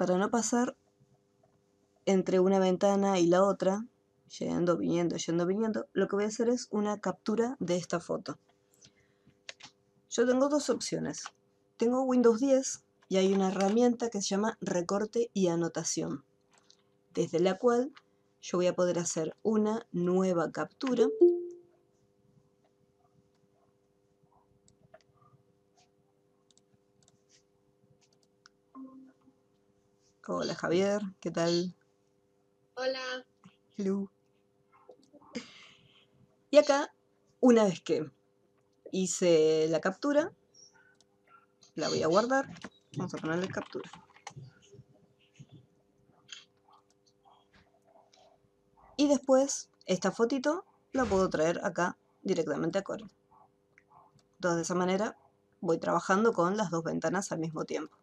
para no pasar entre una ventana y la otra, yendo, viniendo, lo que voy a hacer es una captura de esta foto. Yo tengo dos opciones. Tengo Windows 10 y hay una herramienta que se llama recorte y anotación, desde la cual yo voy a poder hacer una nueva captura. Hola Javier, ¿qué tal? Hola. Hello. Y acá, una vez que hice la captura, la voy a guardar. Vamos a ponerle captura. Y después, esta fotito la puedo traer acá directamente a Corel. Entonces, de esa manera voy trabajando con las dos ventanas al mismo tiempo.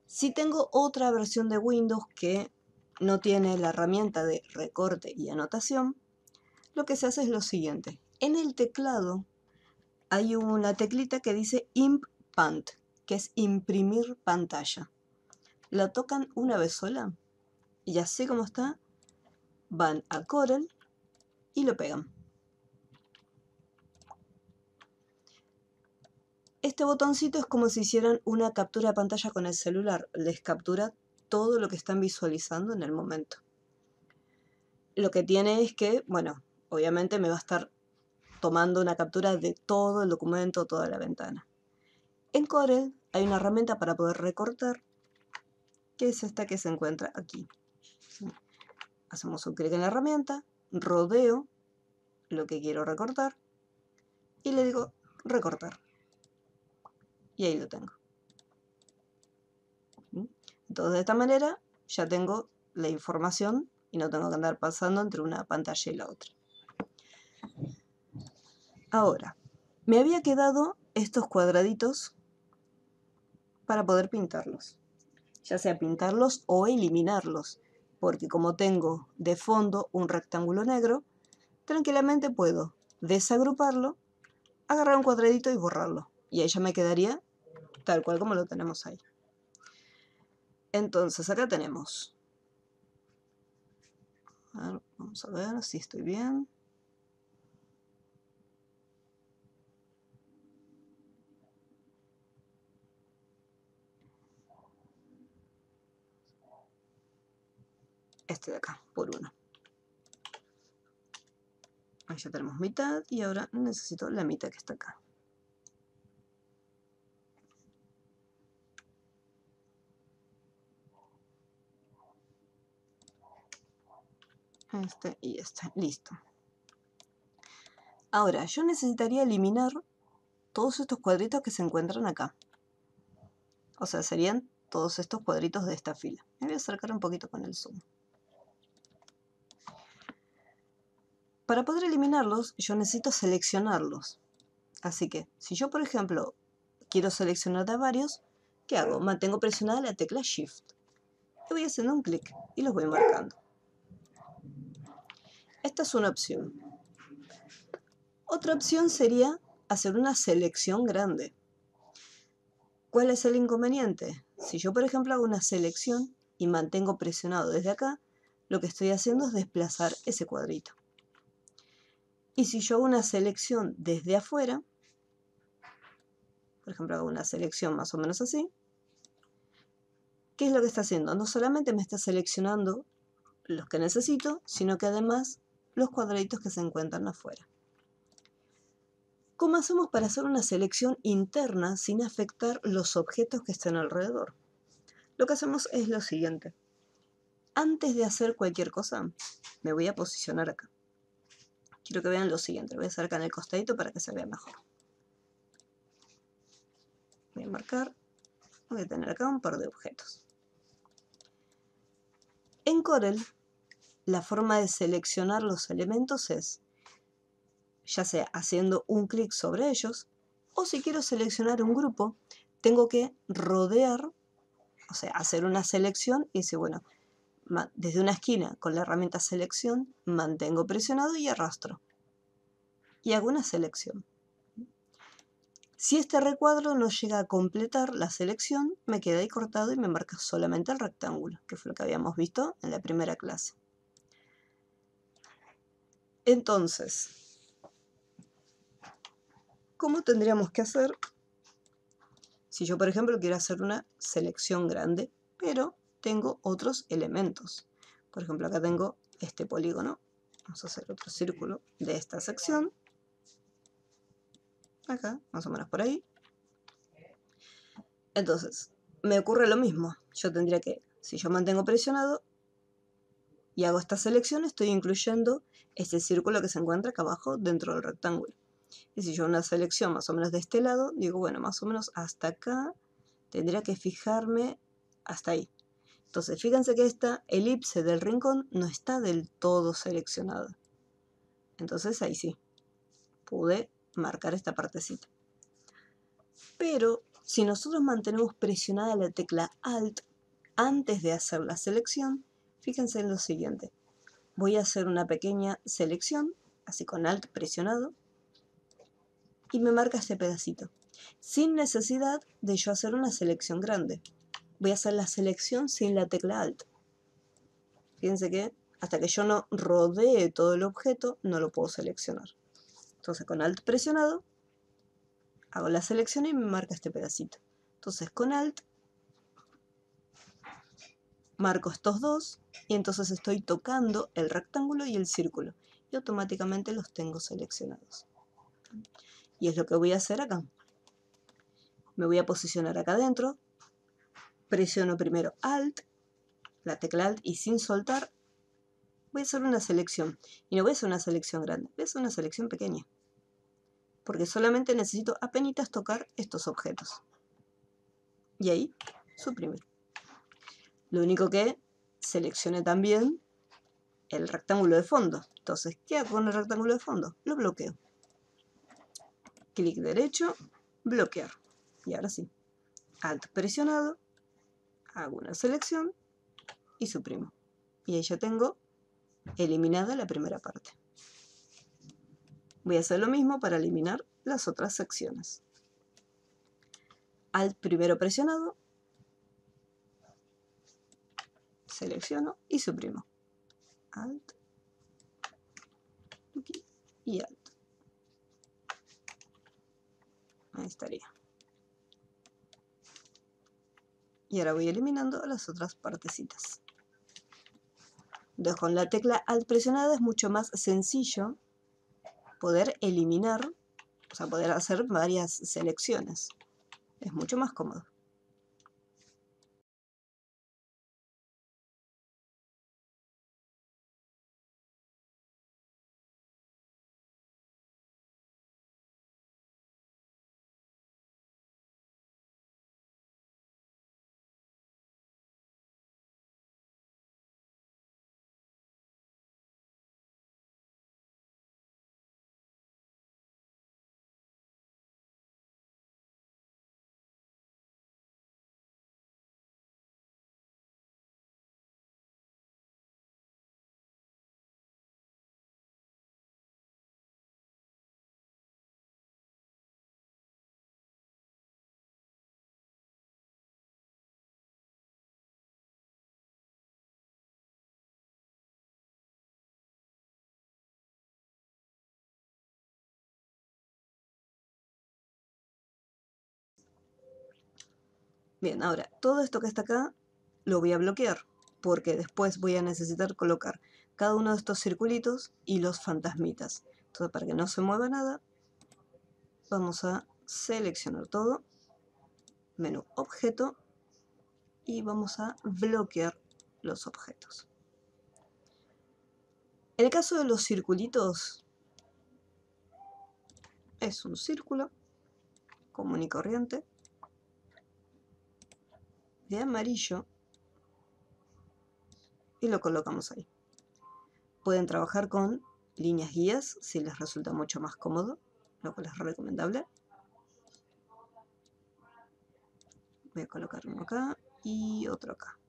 Si tengo otra versión de Windows que no tiene la herramienta de recorte y anotación, lo que se hace es lo siguiente. En el teclado hay una teclita que dice Imp Pant, que es imprimir pantalla. La tocan una vez sola y así como está, van a Corel y lo pegan. Este botoncito es como si hicieran una captura de pantalla con el celular. Les captura todo lo que están visualizando en el momento. Lo que tiene es que, bueno, obviamente me va a estar tomando una captura de todo el documento, toda la ventana. En Corel hay una herramienta para poder recortar, que es esta que se encuentra aquí. Hacemos un clic en la herramienta, rodeo lo que quiero recortar y le digo recortar. Y ahí lo tengo. Entonces de esta manera ya tengo la información y no tengo que andar pasando entre una pantalla y la otra. Ahora, me había quedado estos cuadraditos para poder pintarlos. Ya sea pintarlos o eliminarlos, porque como tengo de fondo un rectángulo negro, tranquilamente puedo desagruparlo, agarrar un cuadradito y borrarlo. Y ahí ya me quedaría tal cual como lo tenemos ahí. Entonces acá tenemos, vamos a ver si estoy bien. Este de acá, por uno. Ahí ya tenemos mitad y ahora necesito la mitad que está acá. Este y este, listo. Ahora, yo necesitaría eliminar todos estos cuadritos que se encuentran acá. O sea, serían todos estos cuadritos de esta fila. Me voy a acercar un poquito con el zoom. Para poder eliminarlos, yo necesito seleccionarlos. Así que, si yo, por ejemplo, quiero seleccionar de varios, ¿qué hago? Mantengo presionada la tecla Shift. Y voy haciendo un clic y los voy marcando. Esta es una opción. Otra opción sería hacer una selección grande. ¿Cuál es el inconveniente? Si yo, por ejemplo, hago una selección y mantengo presionado desde acá, lo que estoy haciendo es desplazar ese cuadrito. Y si yo hago una selección desde afuera, por ejemplo, hago una selección más o menos así, ¿qué es lo que está haciendo? No solamente me está seleccionando los que necesito, sino que además los cuadraditos que se encuentran afuera. ¿Cómo hacemos para hacer una selección interna sin afectar los objetos que estén alrededor? Lo que hacemos es lo siguiente. Antes de hacer cualquier cosa, me voy a posicionar acá. Quiero que vean lo siguiente. Voy a hacer acá en el costadito para que se vea mejor. Voy a marcar. Voy a tener acá un par de objetos. En Corel, la forma de seleccionar los elementos es, ya sea haciendo un clic sobre ellos, o si quiero seleccionar un grupo, tengo que rodear, o sea, hacer una selección y decir, bueno, desde una esquina con la herramienta selección, mantengo presionado y arrastro. Y hago una selección. Si este recuadro no llega a completar la selección, me queda ahí cortado y me marca solamente el rectángulo, que fue lo que habíamos visto en la primera clase. Entonces, ¿cómo tendríamos que hacer si yo, por ejemplo, quiero hacer una selección grande, pero tengo otros elementos? Por ejemplo, acá tengo este polígono. Vamos a hacer otro círculo de esta sección. Acá, más o menos por ahí. Entonces, me ocurre lo mismo. Yo tendría que, si yo mantengo presionado y hago esta selección, estoy incluyendo este círculo que se encuentra acá abajo dentro del rectángulo. Y si yo una selección más o menos de este lado, digo, bueno, más o menos hasta acá, tendría que fijarme hasta ahí. Entonces, fíjense que esta elipse del rincón no está del todo seleccionada. Entonces, ahí sí, pude marcar esta partecita. Pero, si nosotros mantenemos presionada la tecla Alt antes de hacer la selección, fíjense en lo siguiente. Voy a hacer una pequeña selección, así con Alt presionado, y me marca este pedacito, sin necesidad de yo hacer una selección grande. Voy a hacer la selección sin la tecla Alt. Fíjense que hasta que yo no rodee todo el objeto, no lo puedo seleccionar. Entonces con Alt presionado, hago la selección y me marca este pedacito. Entonces con Alt, marco estos dos, y entonces estoy tocando el rectángulo y el círculo. Y automáticamente los tengo seleccionados. Y es lo que voy a hacer acá. Me voy a posicionar acá adentro, presiono primero Alt, la tecla Alt, y sin soltar, voy a hacer una selección. Y no voy a hacer una selección grande, voy a hacer una selección pequeña. Porque solamente necesito apenas tocar estos objetos. Y ahí, suprimir. Lo único que seleccioné también el rectángulo de fondo. Entonces, ¿qué hago con el rectángulo de fondo? Lo bloqueo. Clic derecho, bloquear. Y ahora sí, Alt presionado, hago una selección y suprimo. Y ahí ya tengo eliminada la primera parte. Voy a hacer lo mismo para eliminar las otras secciones. Alt primero presionado, selecciono y suprimo. Alt y Alt. Ahí estaría. Y ahora voy eliminando las otras partecitas. Entonces con la tecla Alt presionada es mucho más sencillo poder eliminar, o sea, poder hacer varias selecciones. Es mucho más cómodo. Bien, ahora, todo esto que está acá lo voy a bloquear, porque después voy a necesitar colocar cada uno de estos circulitos y los fantasmitas. Entonces, para que no se mueva nada, vamos a seleccionar todo, menú objeto, y vamos a bloquear los objetos. En el caso de los circulitos, es un círculo común y corriente de amarillo y lo colocamos ahí. Pueden trabajar con líneas guías si les resulta mucho más cómodo, lo cual es recomendable. Voy a colocar uno acá y otro acá.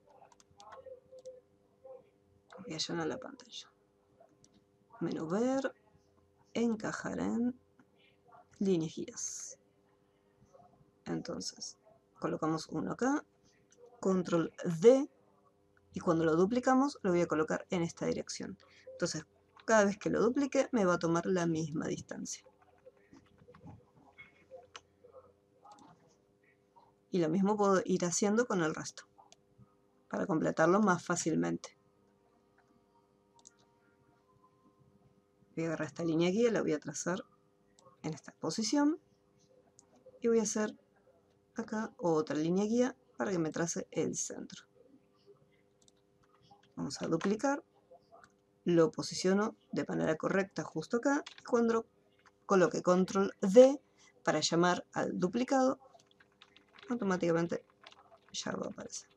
Voy a llenar la pantalla. Menú ver, encajar en líneas guías. Entonces, colocamos uno acá, control D, y cuando lo duplicamos lo voy a colocar en esta dirección. Entonces, cada vez que lo duplique me va a tomar la misma distancia. Y lo mismo puedo ir haciendo con el resto, para completarlo más fácilmente. Voy a agarrar esta línea guía, la voy a trazar en esta posición. Y voy a hacer acá otra línea guía para que me trace el centro. Vamos a duplicar. Lo posiciono de manera correcta justo acá. Cuando coloque control D para llamar al duplicado, automáticamente ya va a aparecer.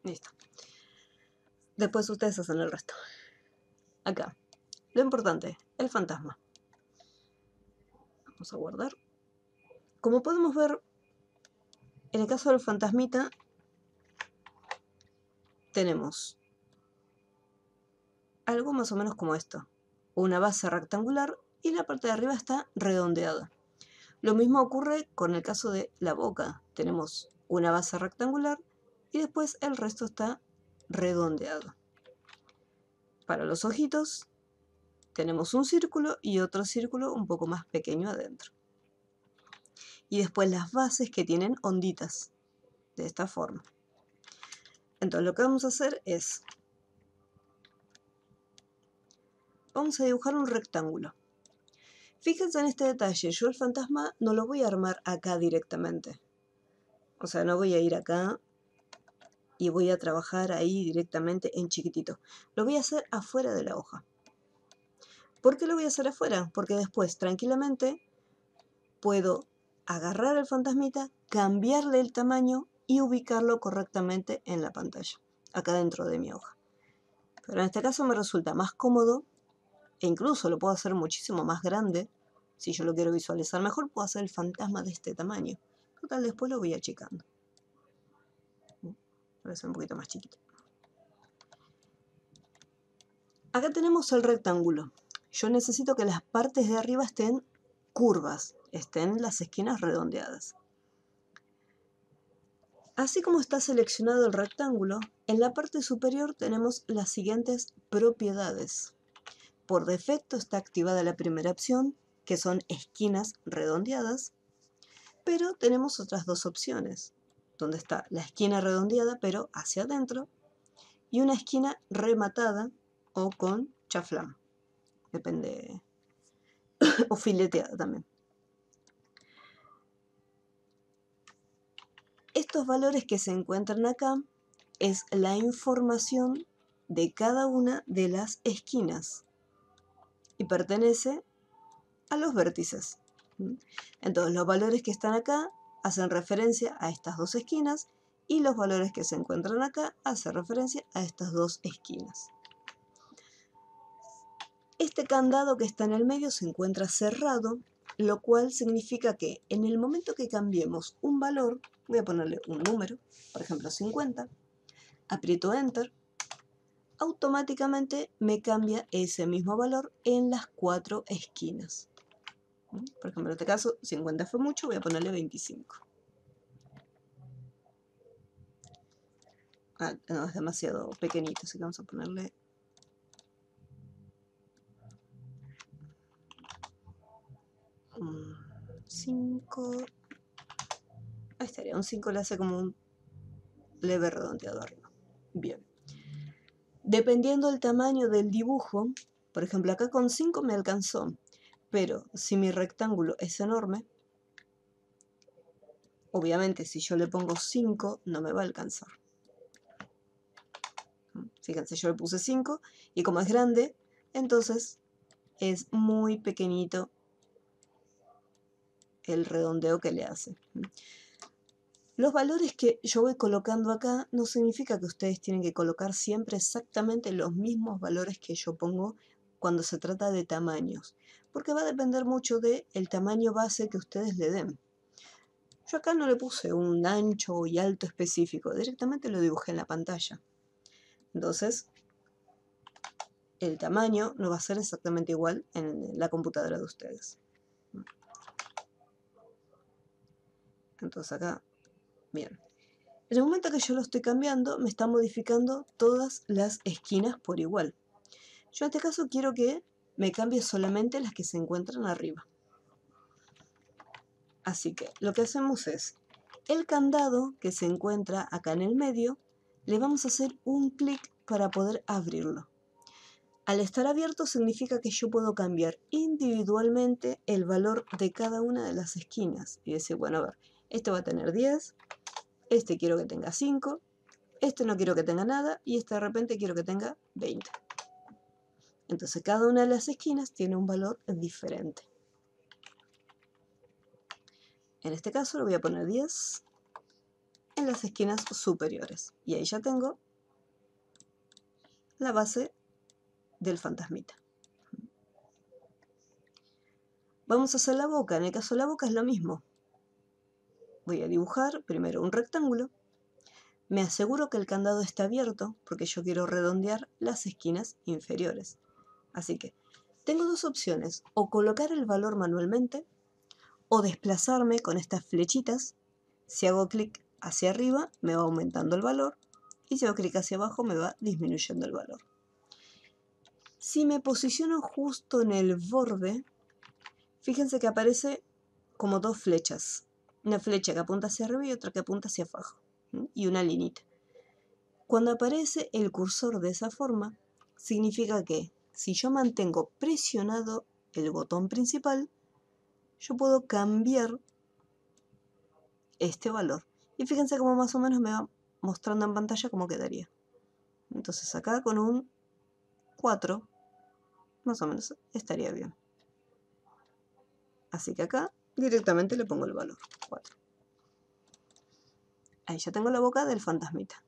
Listo. Después ustedes hacen el resto. Acá. Lo importante, el fantasma. Vamos a guardar. Como podemos ver, en el caso del fantasmita, tenemos algo más o menos como esto. Una base rectangular y la parte de arriba está redondeada. Lo mismo ocurre con el caso de la boca. Tenemos una base rectangular y después el resto está redondeado. Para los ojitos tenemos un círculo y otro círculo un poco más pequeño adentro. Y después las bases que tienen onditas, de esta forma. Entonces lo que vamos a hacer es, vamos a dibujar un rectángulo. Fíjense en este detalle, yo el fantasma no lo voy a armar acá directamente. O sea, no voy a ir acá y voy a trabajar ahí directamente en chiquitito. Lo voy a hacer afuera de la hoja. ¿Por qué lo voy a hacer afuera? Porque después tranquilamente puedo agarrar el fantasmita, cambiarle el tamaño y ubicarlo correctamente en la pantalla, acá dentro de mi hoja. Pero en este caso me resulta más cómodo e incluso lo puedo hacer muchísimo más grande. Si yo lo quiero visualizar mejor, puedo hacer el fantasma de este tamaño. Total, después lo voy achicando. Parece un poquito más chiquito. Acá tenemos el rectángulo. Yo necesito que las partes de arriba estén curvas, estén las esquinas redondeadas. Así como está seleccionado el rectángulo, en la parte superior tenemos las siguientes propiedades. Por defecto está activada la primera opción, que son esquinas redondeadas, pero tenemos otras dos opciones, donde está la esquina redondeada pero hacia adentro y una esquina rematada o con chaflán, depende, o fileteada también. Estos valores que se encuentran acá es la información de cada una de las esquinas y pertenece a los vértices. Entonces los valores que están acá hacen referencia a estas dos esquinas y los valores que se encuentran acá hacen referencia a estas dos esquinas. Este candado que está en el medio se encuentra cerrado, lo cual significa que en el momento que cambiemos un valor, voy a ponerle un número, por ejemplo 50, aprieto Enter, automáticamente me cambia ese mismo valor en las cuatro esquinas. Por ejemplo, en este caso 50 fue mucho, voy a ponerle 25. Ah, no, es demasiado pequeñito, así que vamos a ponerle 5. Ahí estaría, un 5 le hace como un leve redondeado arriba. Bien. Dependiendo del tamaño del dibujo, por ejemplo, acá con 5 me alcanzó, Pero si mi rectángulo es enorme, obviamente si yo le pongo 5 no me va a alcanzar. Fíjense, yo le puse 5 y como es grande, entonces es muy pequeñito el redondeo que le hace. Los valores que yo voy colocando acá no significa que ustedes tienen que colocar siempre exactamente los mismos valores que yo pongo cuando se trata de tamaños, porque va a depender mucho del tamaño base que ustedes le den. Yo acá no le puse un ancho y alto específico, directamente lo dibujé en la pantalla. Entonces, el tamaño no va a ser exactamente igual en la computadora de ustedes. Entonces acá, bien. En el momento que yo lo estoy cambiando, me está modificando todas las esquinas por igual. Yo en este caso quiero que me cambie solamente las que se encuentran arriba. Así que lo que hacemos es, el candado que se encuentra acá en el medio, le vamos a hacer un clic para poder abrirlo. Al estar abierto significa que yo puedo cambiar individualmente el valor de cada una de las esquinas. Y decir, bueno, a ver, este va a tener 10, este quiero que tenga 5, este no quiero que tenga nada y este de repente quiero que tenga 20. Entonces cada una de las esquinas tiene un valor diferente. En este caso le voy a poner 10 en las esquinas superiores. Y ahí ya tengo la base del fantasmita. Vamos a hacer la boca. En el caso de la boca es lo mismo. Voy a dibujar primero un rectángulo. Me aseguro que el candado está abierto porque yo quiero redondear las esquinas inferiores. Así que tengo dos opciones, o colocar el valor manualmente o desplazarme con estas flechitas. Si hago clic hacia arriba me va aumentando el valor y si hago clic hacia abajo me va disminuyendo el valor. Si me posiciono justo en el borde, fíjense que aparece como dos flechas. Una flecha que apunta hacia arriba y otra que apunta hacia abajo. Y una linita. Cuando aparece el cursor de esa forma, significa que si yo mantengo presionado el botón principal, yo puedo cambiar este valor. Y fíjense cómo más o menos me va mostrando en pantalla cómo quedaría. Entonces acá con un 4, más o menos estaría bien. Así que acá directamente le pongo el valor, 4. Ahí ya tengo la boca del fantasmita.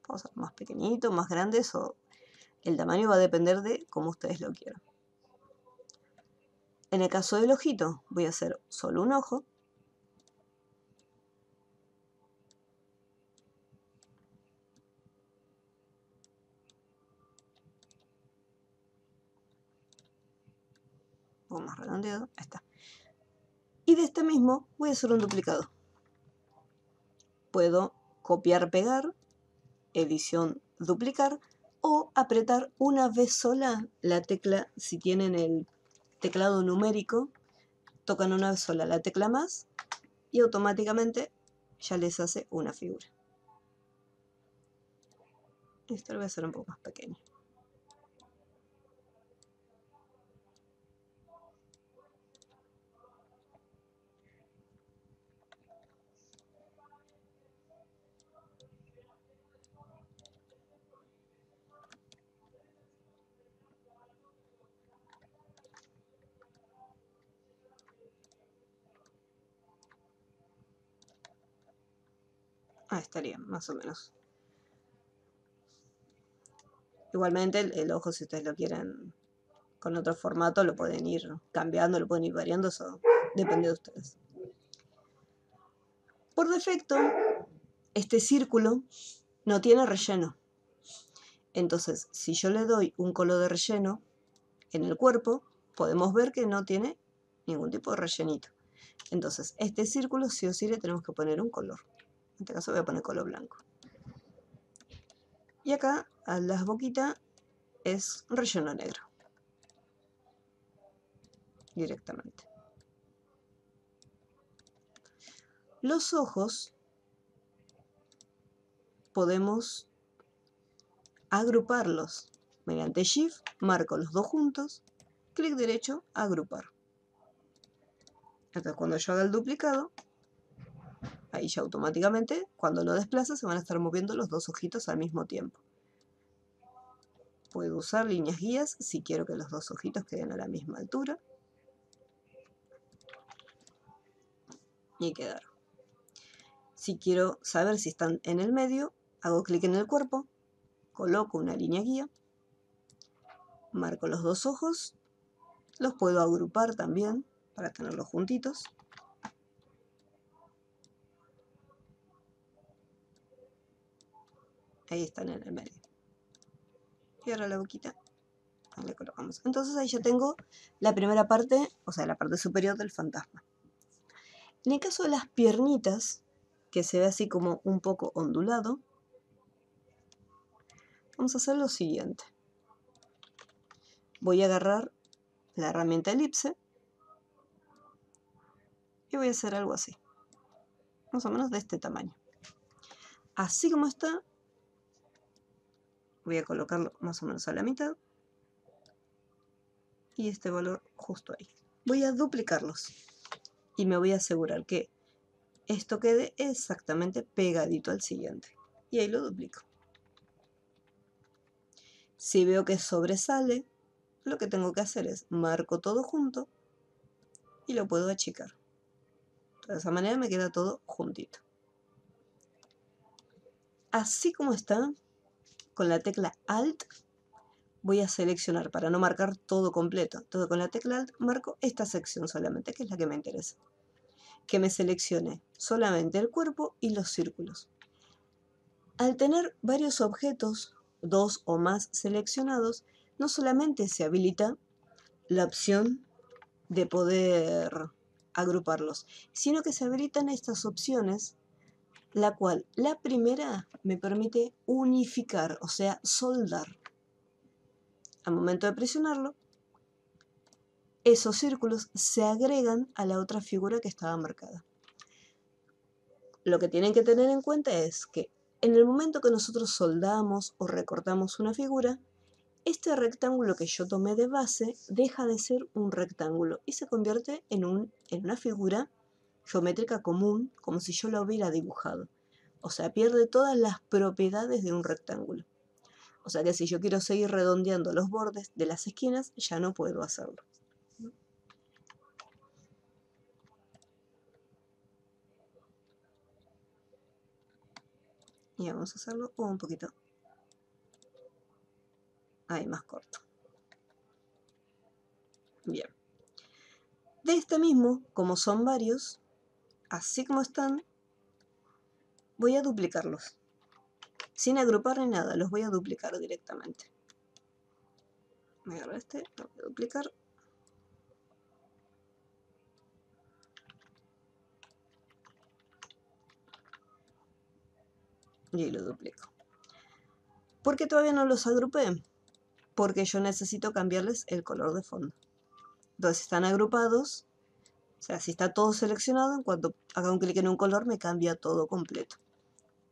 Puedo hacer más pequeñito, más grande, o el tamaño va a depender de cómo ustedes lo quieran. En el caso del ojito, voy a hacer solo un ojo. Un poco más redondeado, ahí está. Y de este mismo voy a hacer un duplicado. Puedo copiar, pegar, edición, duplicar, o apretar una vez sola la tecla. Si tienen el teclado numérico, tocan una vez sola la tecla más y automáticamente ya les hace una figura. Esto lo voy a hacer un poco más pequeño. Ah, estaría más o menos. Igualmente el ojo, si ustedes lo quieren con otro formato, lo pueden ir cambiando, lo pueden ir variando, eso depende de ustedes. Por defecto, este círculo no tiene relleno. Entonces, si yo le doy un color de relleno en el cuerpo, podemos ver que no tiene ningún tipo de rellenito. Entonces, este círculo sí o sí le tenemos que poner un color. En este caso voy a poner color blanco. Y acá, a las boquitas, es relleno negro. Directamente. Los ojos podemos agruparlos. Mediante Shift marco los dos juntos, clic derecho, agrupar. Entonces cuando yo haga el duplicado, ahí ya automáticamente, cuando lo desplace, se van a estar moviendo los dos ojitos al mismo tiempo. Puedo usar líneas guías si quiero que los dos ojitos queden a la misma altura. Y quedaron. Si quiero saber si están en el medio, hago clic en el cuerpo, coloco una línea guía, marco los dos ojos, los puedo agrupar también para tenerlos juntitos. Ahí están en el medio. Y ahora la boquita le colocamos. Entonces ahí ya tengo la primera parte, o sea, la parte superior del fantasma. En el caso de las piernitas, que se ve así como un poco ondulado, vamos a hacer lo siguiente. Voy a agarrar la herramienta elipse y voy a hacer algo así, más o menos de este tamaño. Así como está, voy a colocarlo más o menos a la mitad y este valor justo ahí. Voy a duplicarlos y me voy a asegurar que esto quede exactamente pegadito al siguiente. Y ahí lo duplico. Si veo que sobresale, lo que tengo que hacer es marco todo junto y lo puedo achicar. De esa manera me queda todo juntito. Así como está, con la tecla Alt voy a seleccionar para no marcar todo completo. Entonces con la tecla Alt marco esta sección solamente, que es la que me interesa. Que me seleccione solamente el cuerpo y los círculos. Al tener varios objetos, 2 o más seleccionados, no solamente se habilita la opción de poder agruparlos, sino que se habilitan estas opciones, la cual la primera me permite unificar, o sea, soldar. Al momento de presionarlo, esos círculos se agregan a la otra figura que estaba marcada. Lo que tienen que tener en cuenta es que en el momento que nosotros soldamos o recortamos una figura, este rectángulo que yo tomé de base deja de ser un rectángulo y se convierte en una figura geométrica común, como si yo la hubiera dibujado. O sea, pierde todas las propiedades de un rectángulo. O sea que si yo quiero seguir redondeando los bordes de las esquinas, ya no puedo hacerlo. Y vamos a hacerlo un poquito ahí más corto. Bien. De este mismo, como son varios, así como están, voy a duplicarlos. Sin agrupar ni nada, los voy a duplicar directamente. Me agarro este, lo voy a duplicar. Y lo duplico. ¿Por qué todavía no los agrupé? Porque yo necesito cambiarles el color de fondo. Entonces están agrupados, o sea, si está todo seleccionado, en cuanto haga un clic en un color me cambia todo completo.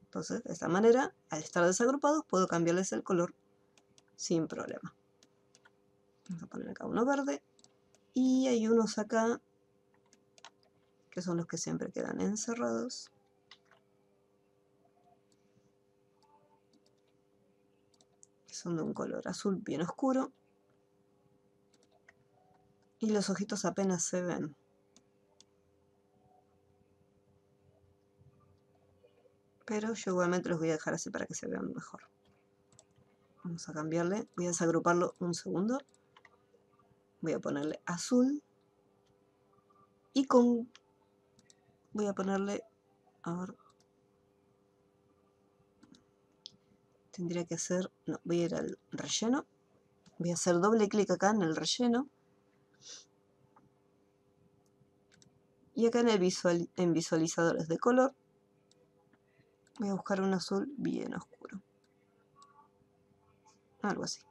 Entonces, de esta manera, al estar desagrupados, puedo cambiarles el color sin problema. Vamos a poner acá uno verde. Y hay unos acá, que son los que siempre quedan encerrados. Que son de un color azul bien oscuro. Y los ojitos apenas se ven. Pero yo igualmente los voy a dejar así para que se vean mejor. Vamos a cambiarle, voy a desagruparlo un segundo. Voy a ponerle azul. Y voy a ponerle, a ver, tendría que hacer, no, voy a ir al relleno. Voy a hacer doble clic acá en el relleno. Y acá en visualizadores de color, voy a buscar un azul bien oscuro. Algo así.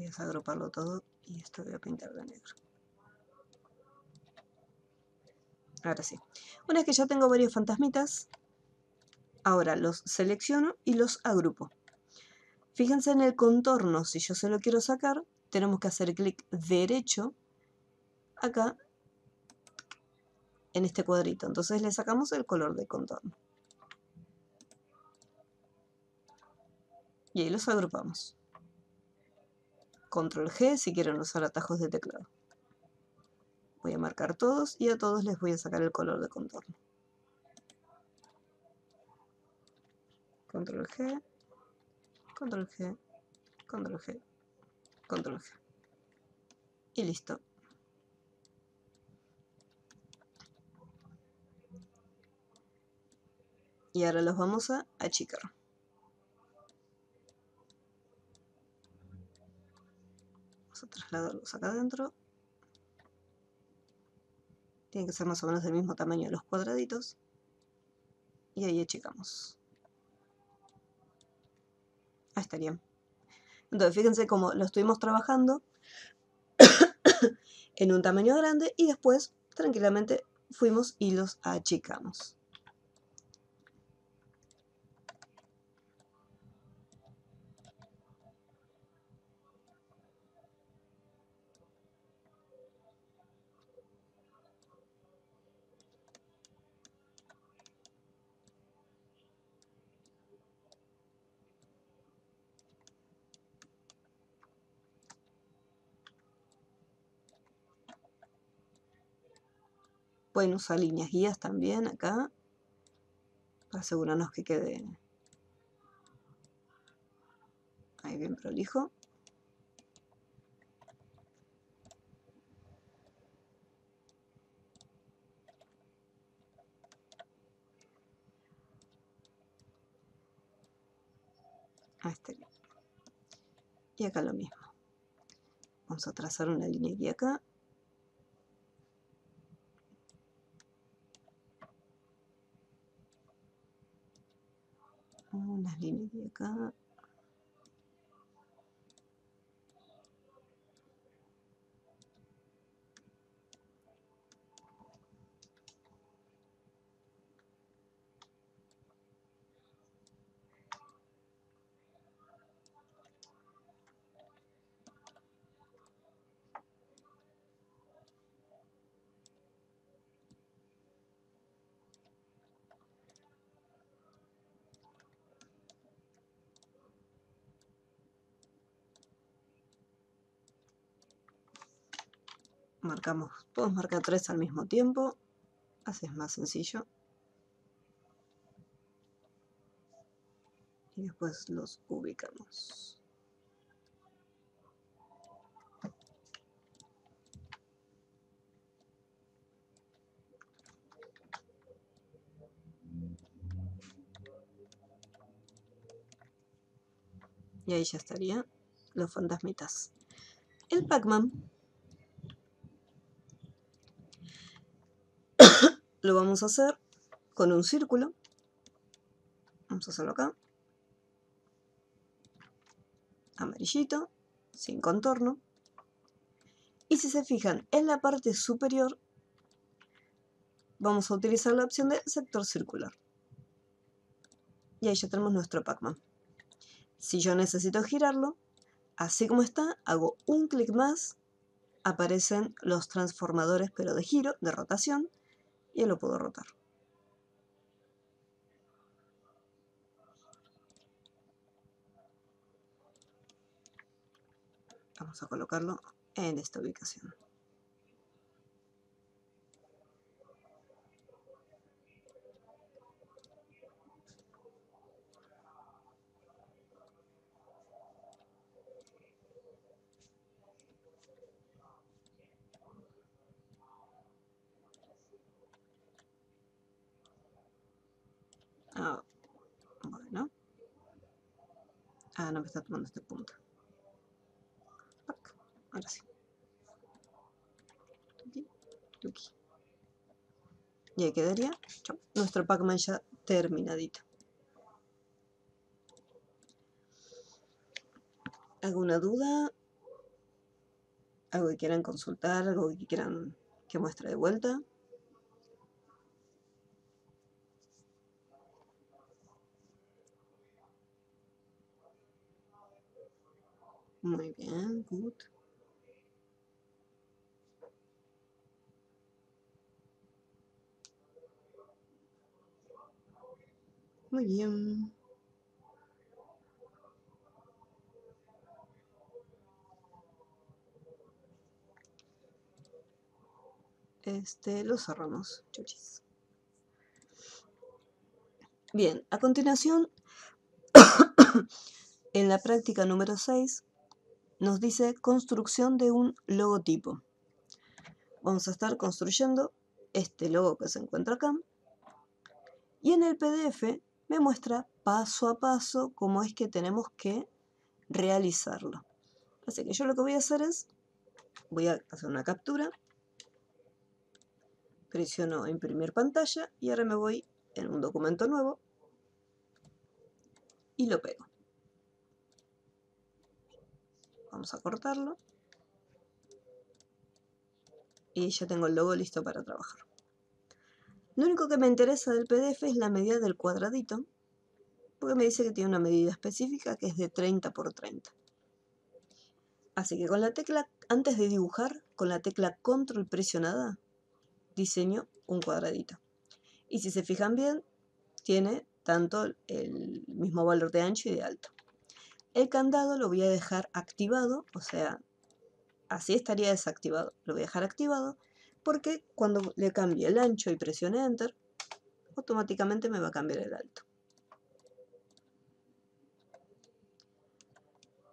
Voy a desagruparlo todo y esto voy a pintar de negro. Ahora sí. Una vez que ya tengo varios fantasmitas, ahora los selecciono y los agrupo. Fíjense en el contorno, si yo se lo quiero sacar, tenemos que hacer clic derecho acá en este cuadrito. Entonces le sacamos el color del contorno. Y ahí los agrupamos. Control G si quieren usar atajos de teclado. Voy a marcar todos y a todos les voy a sacar el color de contorno. Control G, Control G, Control G, Control G. Y listo. Y ahora los vamos a achicar. Vamos a trasladarlos acá adentro. Tienen que ser más o menos del mismo tamaño de los cuadraditos. Y ahí achicamos. Ahí estarían. Entonces fíjense cómo lo estuvimos trabajando en un tamaño grande y después tranquilamente fuimos y los achicamos. Pueden usar líneas guías también acá, para asegurarnos que quede ahí bien prolijo. Ahí está bien. Y acá lo mismo. Vamos a trazar una línea guía acá. Unas líneas guía acá. Marcamos, podemos marcar 3 al mismo tiempo, así es más sencillo. Y después los ubicamos. Y ahí ya estarían los fantasmitas. El Pac-Man lo vamos a hacer con un círculo. Vamos a hacerlo acá. Amarillito, sin contorno. Y si se fijan, en la parte superior vamos a utilizar la opción de sector circular. Y ahí ya tenemos nuestro Pac-Man. Si yo necesito girarlo, así como está, hago un clic más, aparecen los transformadores pero de giro, de rotación, y lo puedo rotar. Vamos a colocarlo en esta ubicación. Ah, bueno. Ah, no me está tomando este punto. Ahora sí. Y ahí quedaría nuestro Pac-Man ya terminadito. ¿Alguna duda? ¿Algo que quieran consultar? ¿Algo que quieran que muestre de vuelta? Muy bien, good. Muy bien. Lo cerramos, chuchis. Bien, a continuación, en la práctica número 6, nos dice construcción de un logotipo. Vamos a estar construyendo este logo que se encuentra acá. Y en el PDF me muestra paso a paso cómo es que tenemos que realizarlo. Así que yo lo que voy a hacer es, voy a hacer una captura, presiono imprimir pantalla y ahora me voy en un documento nuevo y lo pego. Vamos a cortarlo y ya tengo el logo listo para trabajar. Lo único que me interesa del PDF es la medida del cuadradito, porque me dice que tiene una medida específica que es de 30 por 30. Así que con la tecla, antes de dibujar, con la tecla control presionada, diseño un cuadradito. Y si se fijan bien, tiene tanto el mismo valor de ancho y de alto. El candado lo voy a dejar activado, o sea, así estaría desactivado. Lo voy a dejar activado porque cuando le cambie el ancho y presione Enter, automáticamente me va a cambiar el alto.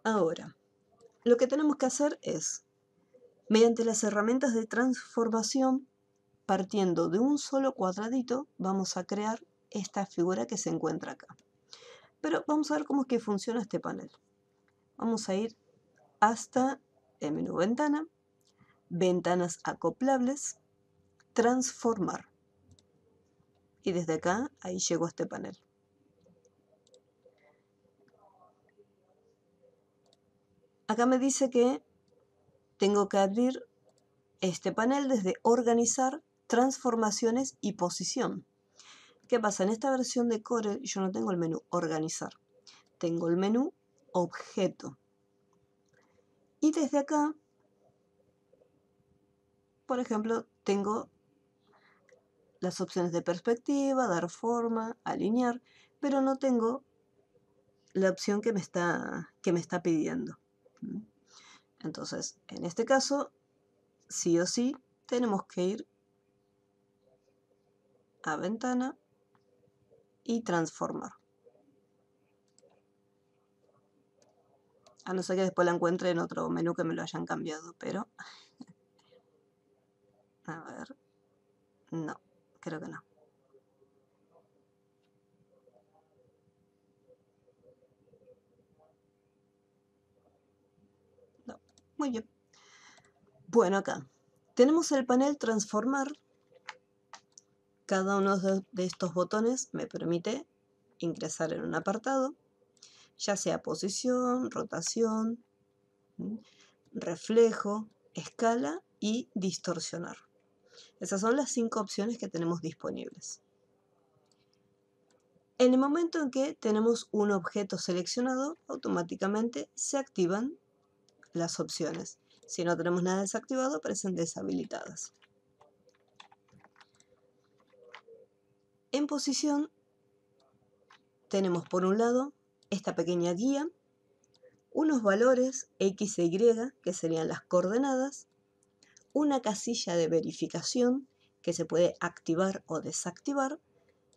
Ahora, lo que tenemos que hacer es, mediante las herramientas de transformación, partiendo de un solo cuadradito, vamos a crear esta figura que se encuentra acá. Pero vamos a ver cómo es que funciona este panel. Vamos a ir hasta el menú Ventana, Ventanas acoplables, Transformar. Y desde acá, ahí llego a este panel. Acá me dice que tengo que abrir este panel desde Organizar, Transformaciones y Posición. ¿Qué pasa? En esta versión de Corel yo no tengo el menú Organizar. Tengo el menú Objeto. Y desde acá, por ejemplo, tengo las opciones de perspectiva, dar forma, alinear, pero no tengo la opción que me está pidiendo. Entonces, en este caso, sí o sí, tenemos que ir a Ventana y Transformar. A no ser que después la encuentre en otro menú que me lo hayan cambiado, pero... A ver... No, creo que no. No. Muy bien. Bueno, acá tenemos el panel Transformar. Cada uno de estos botones me permite ingresar en un apartado, ya sea posición, rotación, reflejo, escala y distorsionar. Esas son las 5 opciones que tenemos disponibles. En el momento en que tenemos un objeto seleccionado, automáticamente se activan las opciones. Si no tenemos nada desactivado, aparecen deshabilitadas. En posición tenemos por un lado esta pequeña guía, unos valores X e Y, que serían las coordenadas, una casilla de verificación que se puede activar o desactivar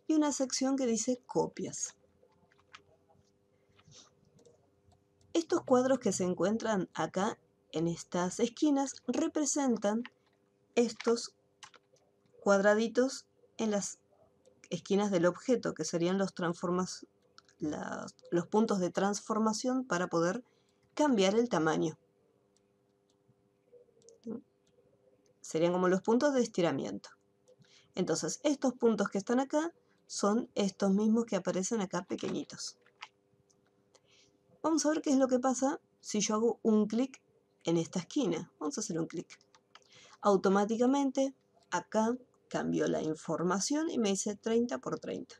y una sección que dice copias. Estos cuadros que se encuentran acá en estas esquinas representan estos cuadraditos en las esquinas del objeto, que serían los puntos de transformación para poder cambiar el tamaño. Serían como los puntos de estiramiento. Entonces, estos puntos que están acá son estos mismos que aparecen acá pequeñitos. Vamos a ver qué es lo que pasa si yo hago un clic en esta esquina. Vamos a hacer un clic. Automáticamente acá cambió la información y me dice 30 por 30.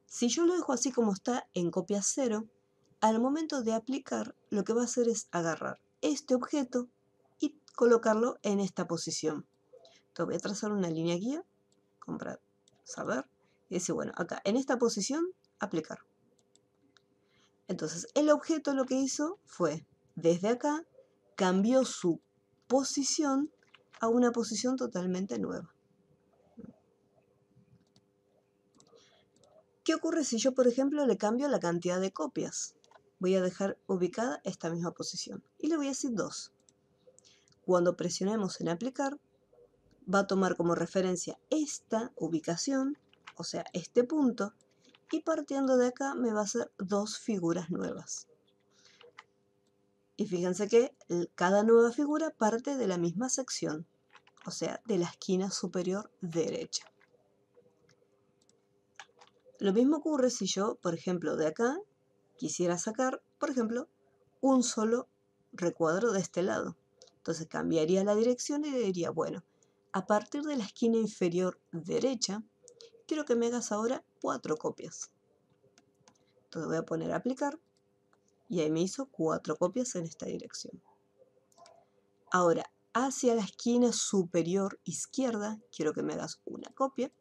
Si yo lo dejo así como está en copia 0, al momento de aplicar lo que va a hacer es agarrar este objeto y colocarlo en esta posición. Entonces voy a trazar una línea guía para saber y decir, bueno, acá en esta posición aplicar. Entonces el objeto lo que hizo fue, desde acá, cambió su posición a una posición totalmente nueva. ¿Qué ocurre si yo, por ejemplo, le cambio la cantidad de copias? Voy a dejar ubicada esta misma posición y le voy a decir 2. Cuando presionemos en aplicar, va a tomar como referencia esta ubicación, o sea, este punto, y partiendo de acá me va a hacer 2 figuras nuevas. Y fíjense que cada nueva figura parte de la misma sección, o sea, de la esquina superior derecha. Lo mismo ocurre si yo, por ejemplo, de acá quisiera sacar, por ejemplo, un solo recuadro de este lado. Entonces cambiaría la dirección y le diría, bueno, a partir de la esquina inferior derecha, quiero que me hagas ahora 4 copias. Entonces voy a poner aplicar y ahí me hizo 4 copias en esta dirección. Ahora, hacia la esquina superior izquierda, quiero que me hagas una copia.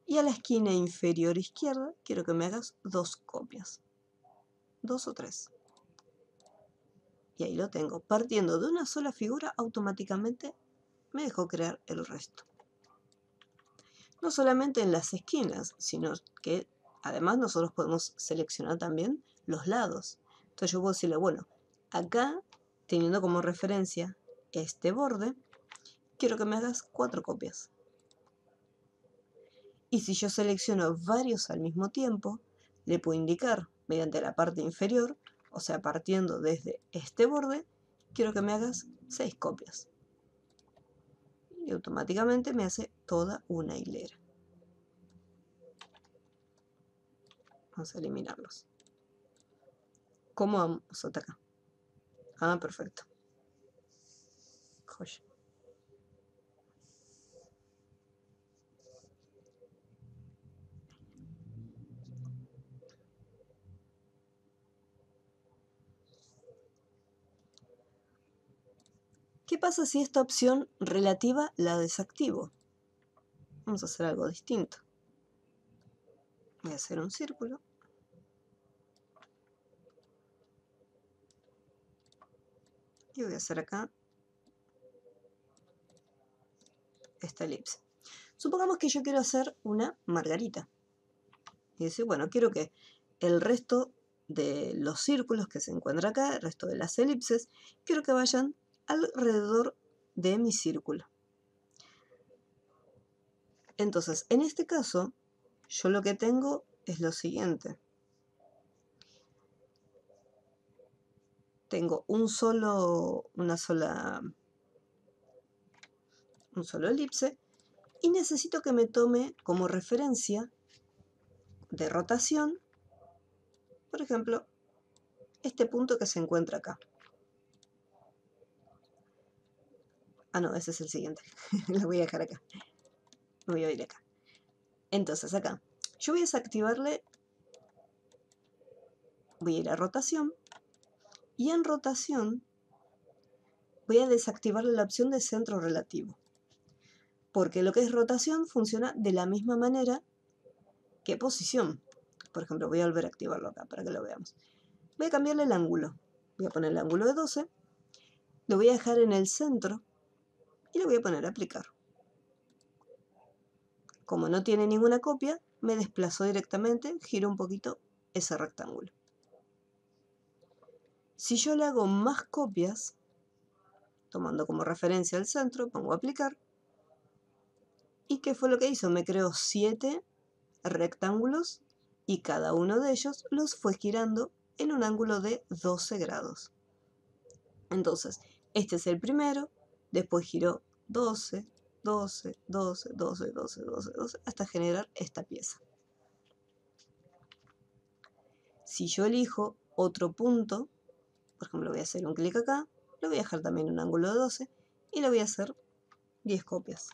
Y a la esquina inferior izquierda, quiero que me hagas 2 copias. 2 o 3. Y ahí lo tengo. Partiendo de una sola figura, automáticamente me dejó crear el resto. No solamente en las esquinas, sino que además nosotros podemos seleccionar también los lados. Entonces yo puedo decirle, bueno, acá, teniendo como referencia este borde, quiero que me hagas 4 copias. Y si yo selecciono varios al mismo tiempo, le puedo indicar mediante la parte inferior, o sea, partiendo desde este borde, quiero que me hagas 6 copias. Y automáticamente me hace toda una hilera. Vamos a eliminarlos. ¿Cómo vamos hasta acá? Ah, perfecto. Joya. ¿Qué pasa si esta opción relativa la desactivo? Vamos a hacer algo distinto. Voy a hacer un círculo. Y voy a hacer acá esta elipse. Supongamos que yo quiero hacer una margarita. Y decir, bueno, quiero que el resto de los círculos que se encuentran acá, el resto de las elipses, quiero que vayan alrededor de mi círculo. Entonces, en este caso, yo lo que tengo es lo siguiente. Tengo un solo elipse y necesito que me tome como referencia de rotación, por ejemplo, este punto que se encuentra acá. Ah, no, ese es el siguiente. Lo voy a dejar acá. Me voy a ir acá. Entonces acá, yo voy a desactivarle, voy a ir a rotación y en rotación voy a desactivarle la opción de centro relativo. Porque lo que es rotación funciona de la misma manera que posición. Por ejemplo, voy a volver a activarlo acá para que lo veamos. Voy a cambiarle el ángulo. Voy a poner el ángulo de 12. Lo voy a dejar en el centro y le voy a poner a aplicar. Como no tiene ninguna copia, me desplazó directamente, giro un poquito ese rectángulo. Si yo le hago más copias, tomando como referencia el centro, pongo aplicar. ¿Y qué fue lo que hizo? Me creó 7 rectángulos y cada uno de ellos los fue girando en un ángulo de 12 grados. Entonces, este es el primero, después giró 12, 12, 12, 12, 12, 12, 12, hasta generar esta pieza. Si yo elijo otro punto. Por ejemplo, voy a hacer un clic acá, lo voy a dejar también en un ángulo de 12 y le voy a hacer 10 copias.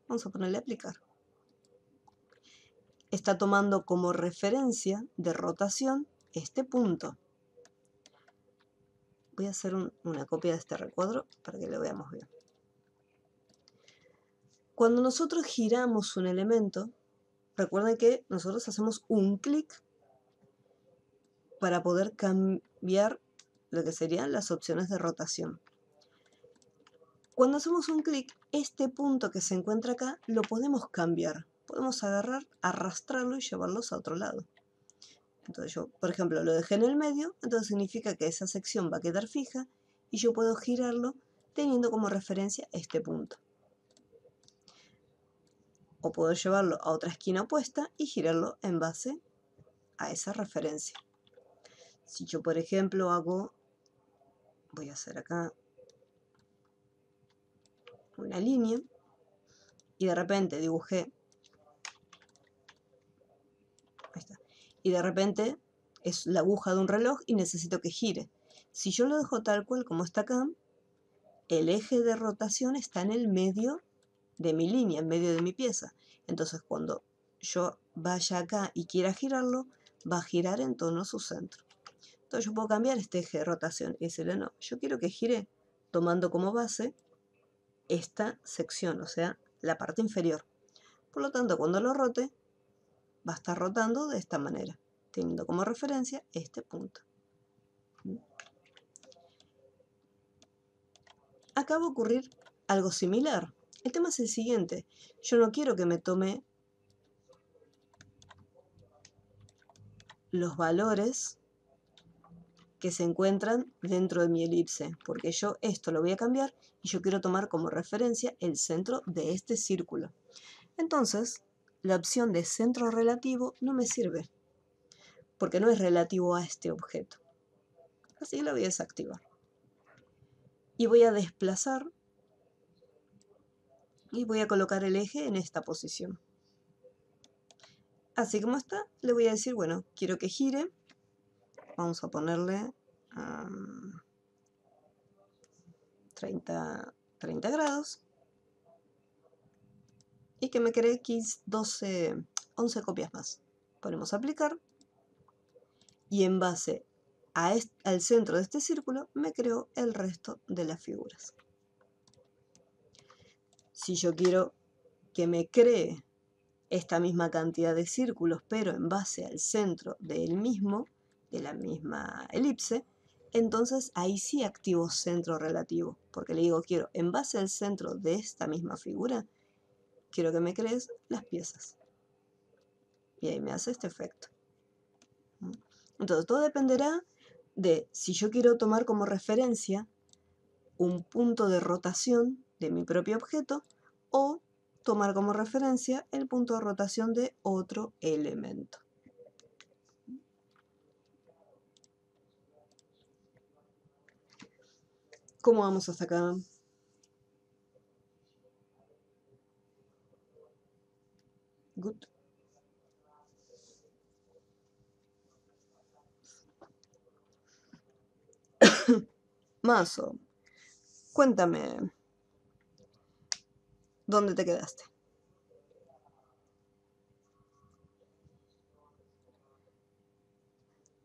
Vamos a ponerle aplicar. Está tomando como referencia de rotación este punto. Voy a hacer una copia de este recuadro para que lo veamos bien. Cuando nosotros giramos un elemento, recuerden que nosotros hacemos un clic para poder cambiar lo que serían las opciones de rotación. Cuando hacemos un clic, este punto que se encuentra acá lo podemos cambiar. Podemos agarrar, arrastrarlo y llevarlos a otro lado. Entonces yo, por ejemplo, lo dejé en el medio, entonces significa que esa sección va a quedar fija y yo puedo girarlo teniendo como referencia este punto. O puedo llevarlo a otra esquina opuesta y girarlo en base a esa referencia. Si yo, por ejemplo, voy a hacer acá una línea y de repente dibujé, ahí está, y de repente es la aguja de un reloj y necesito que gire. Si yo lo dejo tal cual como está acá, el eje de rotación está en el medio de mi línea, en medio de mi pieza. Entonces cuando yo vaya acá y quiera girarlo, va a girar en torno a su centro. Entonces yo puedo cambiar este eje de rotación y decirle, no, yo quiero que gire tomando como base esta sección, o sea, la parte inferior. Por lo tanto, cuando lo rote, va a estar rotando de esta manera, teniendo como referencia este punto. Acá va a ocurrir algo similar. El tema es el siguiente. Yo no quiero que me tome los valores que se encuentran dentro de mi elipse, porque yo esto lo voy a cambiar y yo quiero tomar como referencia el centro de este círculo. Entonces, la opción de centro relativo no me sirve, porque no es relativo a este objeto. Así que la voy a desactivar. Y voy a desplazar y voy a colocar el eje en esta posición. Así como está, le voy a decir, bueno, quiero que gire. Vamos a ponerle 30 grados. Y que me cree 11 copias más. Ponemos aplicar. Y en base al centro de este círculo me creo el resto de las figuras. Si yo quiero que me cree esta misma cantidad de círculos, pero en base al centro de la misma elipse, entonces ahí sí activo centro relativo, porque le digo, quiero en base al centro de esta misma figura, quiero que me crees las piezas. Y ahí me hace este efecto. Entonces todo dependerá de si yo quiero tomar como referencia un punto de rotación de mi propio objeto o tomar como referencia el punto de rotación de otro elemento. ¿Cómo vamos hasta acá? Good. Mazo, cuéntame, ¿dónde te quedaste?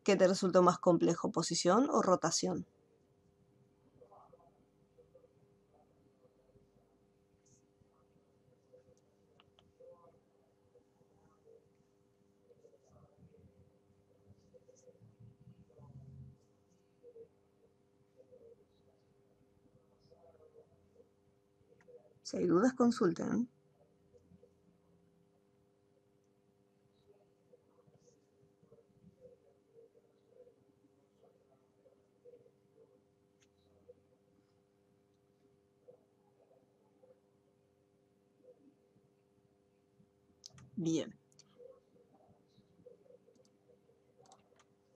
¿Qué te resultó más complejo, posición o rotación? Si hay dudas, consulten. Bien.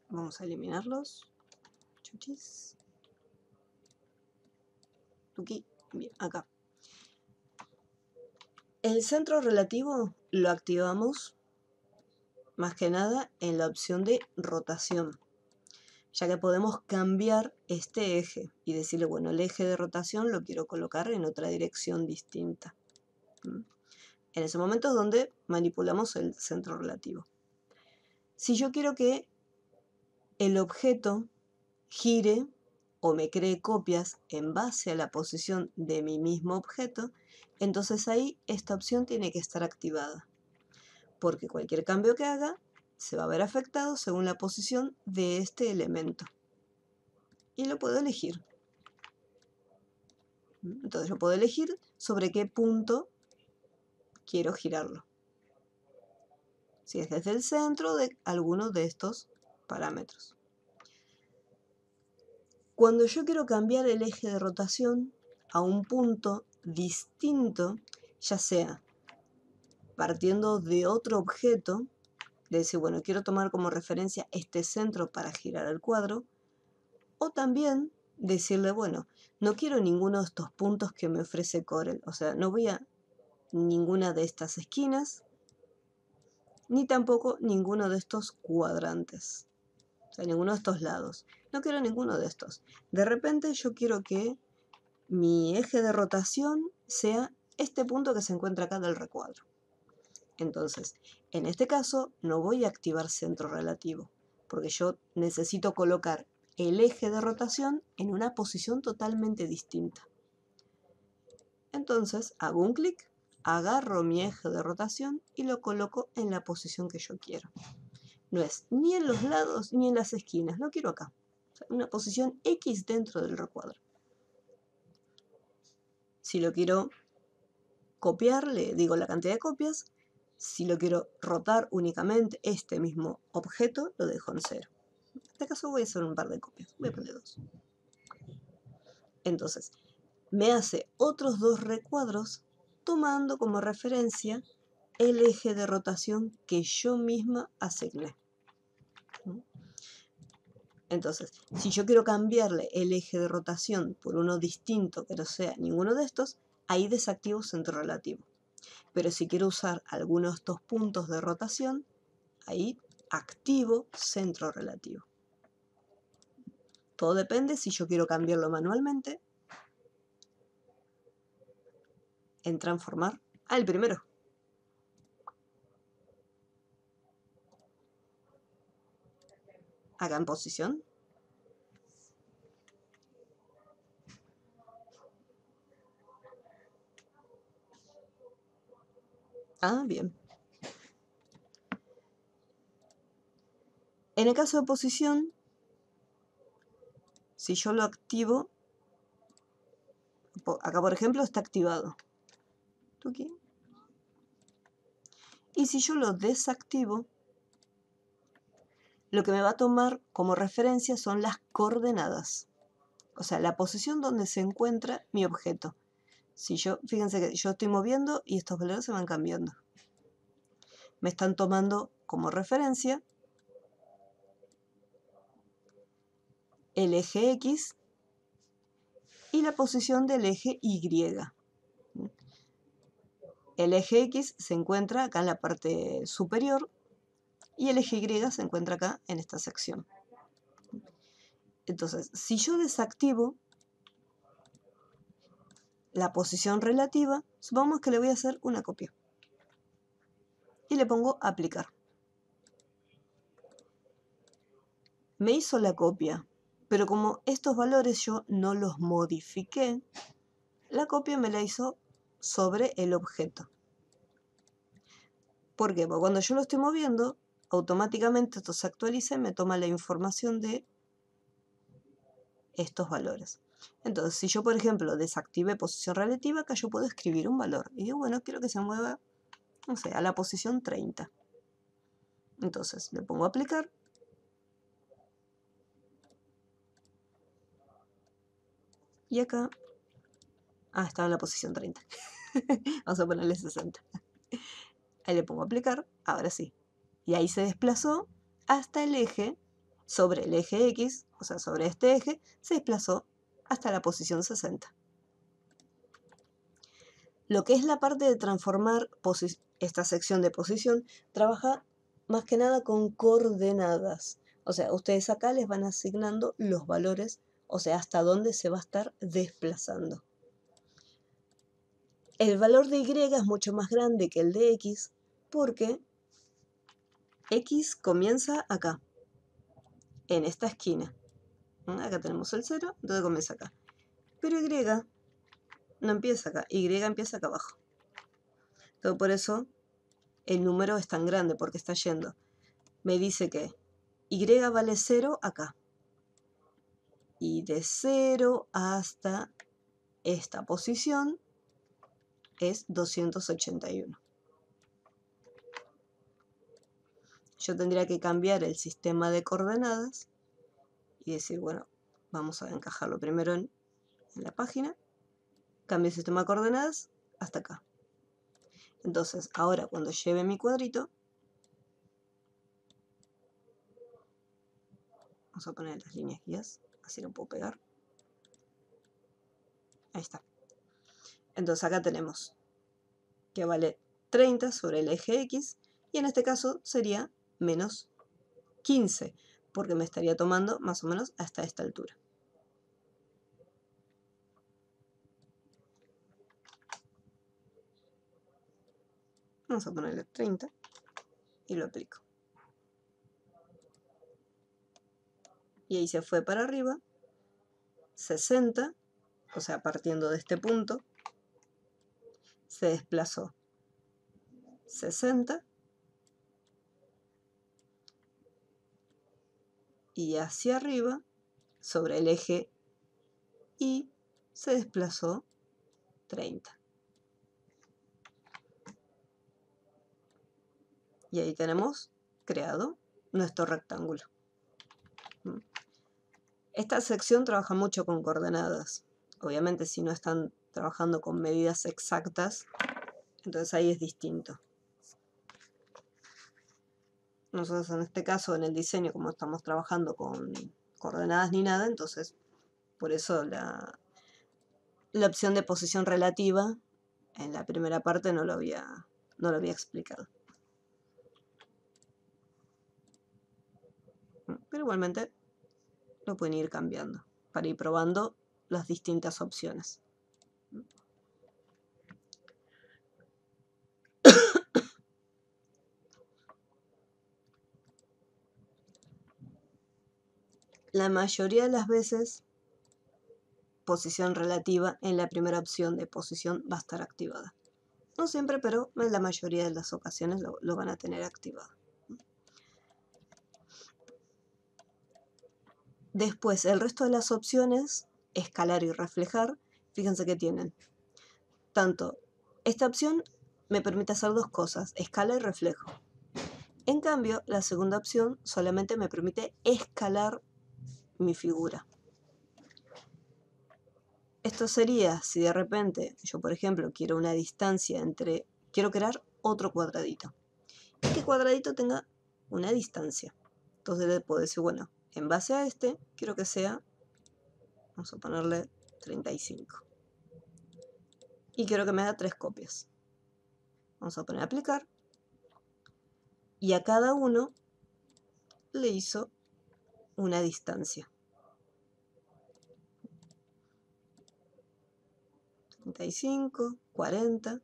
Vamos a eliminarlos. Chuchis. Tuki. Bien, acá. El centro relativo lo activamos más que nada en la opción de rotación. ya que podemos cambiar este eje y decirle, bueno, el eje de rotación lo quiero colocar en otra dirección distinta. En ese momento es donde manipulamos el centro relativo. Si yo quiero que el objeto gire o me cree copias en base a la posición de mi mismo objeto, entonces ahí esta opción tiene que estar activada, porque cualquier cambio que haga se va a ver afectado según la posición de este elemento. Y lo puedo elegir. Entonces yo puedo elegir sobre qué punto quiero girarlo. Si es desde el centro de alguno de estos parámetros. Cuando yo quiero cambiar el eje de rotación a un punto distinto, ya sea partiendo de otro objeto, de decir, bueno, quiero tomar como referencia este centro para girar el cuadro, o también decirle, bueno, no quiero ninguno de estos puntos que me ofrece Corel, o sea, no voy a ninguna de estas esquinas, ni tampoco ninguno de estos cuadrantes, o sea, ninguno de estos lados. No quiero ninguno de estos. De repente yo quiero que mi eje de rotación sea este punto que se encuentra acá del recuadro. Entonces, en este caso no voy a activar centro relativo, porque yo necesito colocar el eje de rotación en una posición totalmente distinta. Entonces hago un clic, agarro mi eje de rotación y lo coloco en la posición que yo quiero. No es ni en los lados ni en las esquinas, lo quiero acá. O sea, una posición X dentro del recuadro. Si lo quiero copiar, le digo la cantidad de copias. Si lo quiero rotar únicamente este mismo objeto, lo dejo en 0. En este caso voy a hacer un par de copias, voy a poner 2. Entonces, me hace otros 2 recuadros tomando como referencia el eje de rotación que yo misma asigné. Entonces, si yo quiero cambiarle el eje de rotación por uno distinto que no sea ninguno de estos, ahí desactivo centro relativo. Pero si quiero usar alguno de estos puntos de rotación, ahí activo centro relativo. Todo depende si yo quiero cambiarlo manualmente en transformar al primero. Acá en posición. Ah, bien. En el caso de posición, si yo lo activo, acá por ejemplo está activado. ¿Tuki? Y si yo lo desactivo, lo que me va a tomar como referencia son las coordenadas. O sea, la posición donde se encuentra mi objeto. Si yo, fíjense que yo estoy moviendo y estos valores se van cambiando. Me están tomando como referencia el eje X y la posición del eje Y. El eje X se encuentra acá en la parte superior y el eje Y se encuentra acá en esta sección. Entonces, si yo desactivo la posición relativa, supongamos que le voy a hacer una copia. Y le pongo aplicar. Me hizo la copia, pero como estos valores yo no los modifiqué, la copia me la hizo sobre el objeto. ¿Por qué? Porque cuando yo lo estoy moviendo, automáticamente esto se actualiza y me toma la información de estos valores. Entonces, si yo, por ejemplo, desactivé posición relativa, acá yo puedo escribir un valor. Y digo, bueno, quiero que se mueva, no sé, a la posición 30. Entonces, le pongo aplicar. Y acá, estaba en la posición 30. Vamos a ponerle 60. Ahí le pongo aplicar, ahora sí. Y ahí se desplazó hasta el eje, sobre el eje X, o sea, sobre este eje, se desplazó hasta la posición 60. Lo que es la parte de transformar esta sección de posición trabaja más que nada con coordenadas. O sea, ustedes acá les van asignando los valores, o sea, hasta dónde se va a estar desplazando. El valor de y es mucho más grande que el de x porque x comienza acá, en esta esquina. Acá tenemos el 0, entonces comienza acá. Pero y no empieza acá, y empieza acá abajo. Entonces por eso el número es tan grande, porque está yendo. Me dice que y vale 0 acá. Y de 0 hasta esta posición es 281. Yo tendría que cambiar el sistema de coordenadas y decir, bueno, vamos a encajarlo primero en la página. Cambio el sistema de coordenadas hasta acá. Entonces, ahora cuando lleve mi cuadrito, vamos a poner las líneas guías, así lo puedo pegar. Ahí está. Entonces acá tenemos que vale 30 sobre el eje X, y en este caso sería menos 15, porque me estaría tomando más o menos hasta esta altura. Vamos a ponerle 30 y lo aplico. Y ahí se fue para arriba, 60, o sea, partiendo de este punto, se desplazó 60 y hacia arriba, sobre el eje Y, se desplazó 30. Y ahí tenemos creado nuestro rectángulo. Esta sección trabaja mucho con coordenadas. Obviamente si no están trabajando con medidas exactas, entonces ahí es distinto. Nosotros en este caso, en el diseño, como estamos trabajando con coordenadas ni nada, entonces por eso la opción de posición relativa en la primera parte no lo había explicado. Pero igualmente lo pueden ir cambiando para ir probando las distintas opciones. La mayoría de las veces, posición relativa en la primera opción de posición va a estar activada. No siempre, pero en la mayoría de las ocasiones lo van a tener activado. Después, el resto de las opciones, escalar y reflejar, fíjense que tienen tanto esta opción me permite hacer dos cosas, escala y reflejo. En cambio, la segunda opción solamente me permite escalar mi figura. Esto sería si de repente yo, por ejemplo, quiero una distancia quiero crear otro cuadradito. Este cuadradito tenga una distancia. Entonces le puedo decir, bueno, en base a este, quiero que sea, vamos a ponerle 35. Y quiero que me haga 3 copias. Vamos a poner aplicar. Y a cada uno le hizo una distancia. 35, 40.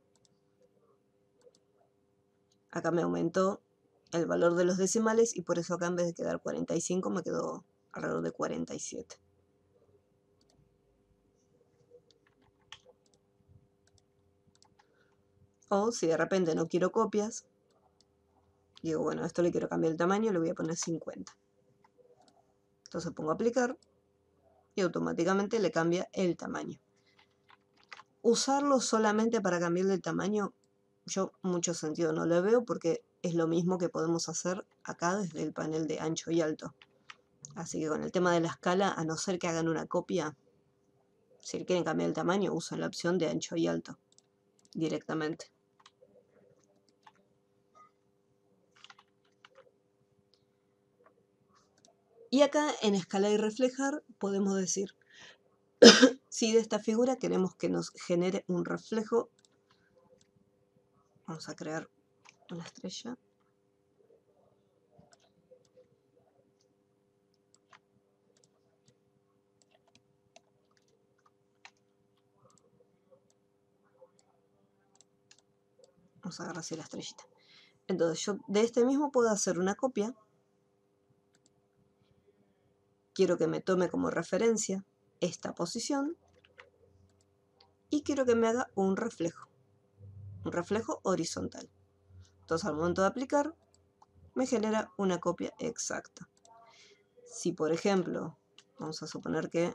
Acá me aumentó el valor de los decimales y por eso acá en vez de quedar 45 me quedó alrededor de 47. O si de repente no quiero copias, digo, bueno, a esto le quiero cambiar el tamaño, le voy a poner 50. Entonces pongo aplicar y automáticamente le cambia el tamaño. Usarlo solamente para cambiarle el tamaño, yo mucho sentido no le veo porque es lo mismo que podemos hacer acá desde el panel de ancho y alto. Así que con el tema de la escala, a no ser que hagan una copia, si quieren cambiar el tamaño, usan la opción de ancho y alto directamente. Y acá en escalar y reflejar podemos decir si de esta figura queremos que nos genere un reflejo. Vamos a crear una estrella. Vamos a agarrar así la estrellita. Entonces yo de este mismo puedo hacer una copia. Quiero que me tome como referencia esta posición. Y quiero que me haga un reflejo horizontal. Entonces al momento de aplicar, me genera una copia exacta. Si por ejemplo, vamos a suponer que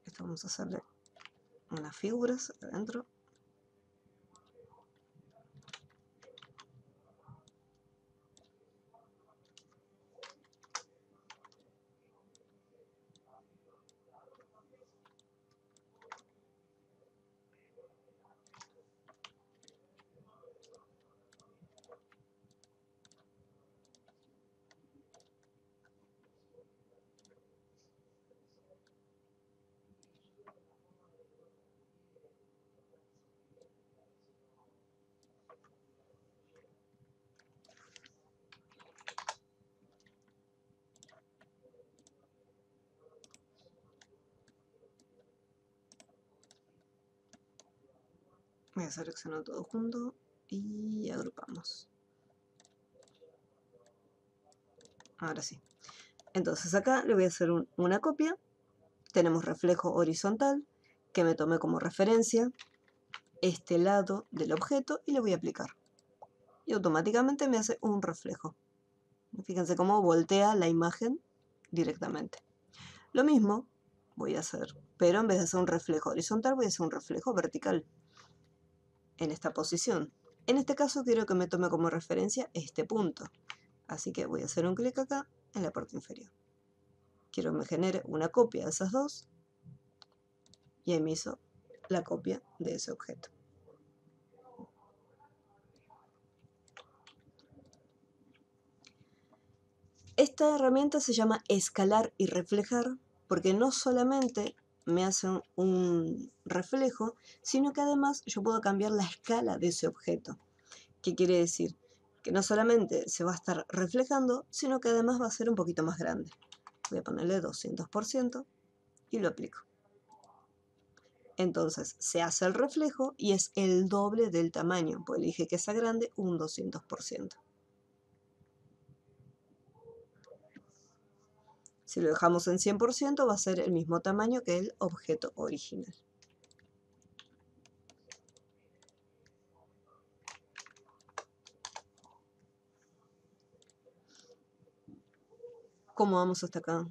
esto vamos a hacerle unas figuras adentro. Voy a seleccionar todo junto y agrupamos. Ahora sí. Entonces acá le voy a hacer una copia. Tenemos reflejo horizontal que me tomé como referencia este lado del objeto y le voy a aplicar. Y automáticamente me hace un reflejo. Fíjense cómo voltea la imagen directamente. Lo mismo voy a hacer, pero en vez de hacer un reflejo horizontal voy a hacer un reflejo vertical en esta posición. En este caso quiero que me tome como referencia este punto. Así que voy a hacer un clic acá en la parte inferior. Quiero que me genere una copia de esas dos y ahí me hizo la copia de ese objeto. Esta herramienta se llama escalar y reflejar porque no solamente me hacen un reflejo, sino que además yo puedo cambiar la escala de ese objeto. ¿Qué quiere decir? Que no solamente se va a estar reflejando, sino que además va a ser un poquito más grande. Voy a ponerle 200% y lo aplico. Entonces se hace el reflejo y es el doble del tamaño, pues elige que sea grande un 200%. Si lo dejamos en 100% va a ser el mismo tamaño que el objeto original. ¿Cómo vamos hasta acá?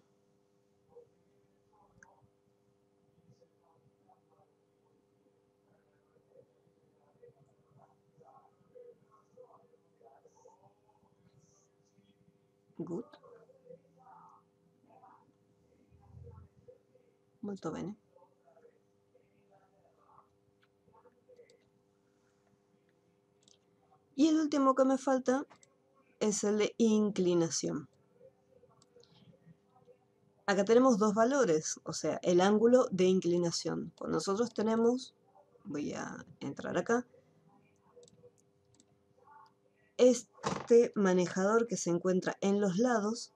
Good. Molto bene. Y el último que me falta es el de inclinación. Acá tenemos dos valores, o sea, el ángulo de inclinación. Cuando nosotros tenemos, voy a entrar acá, este manejador que se encuentra en los lados,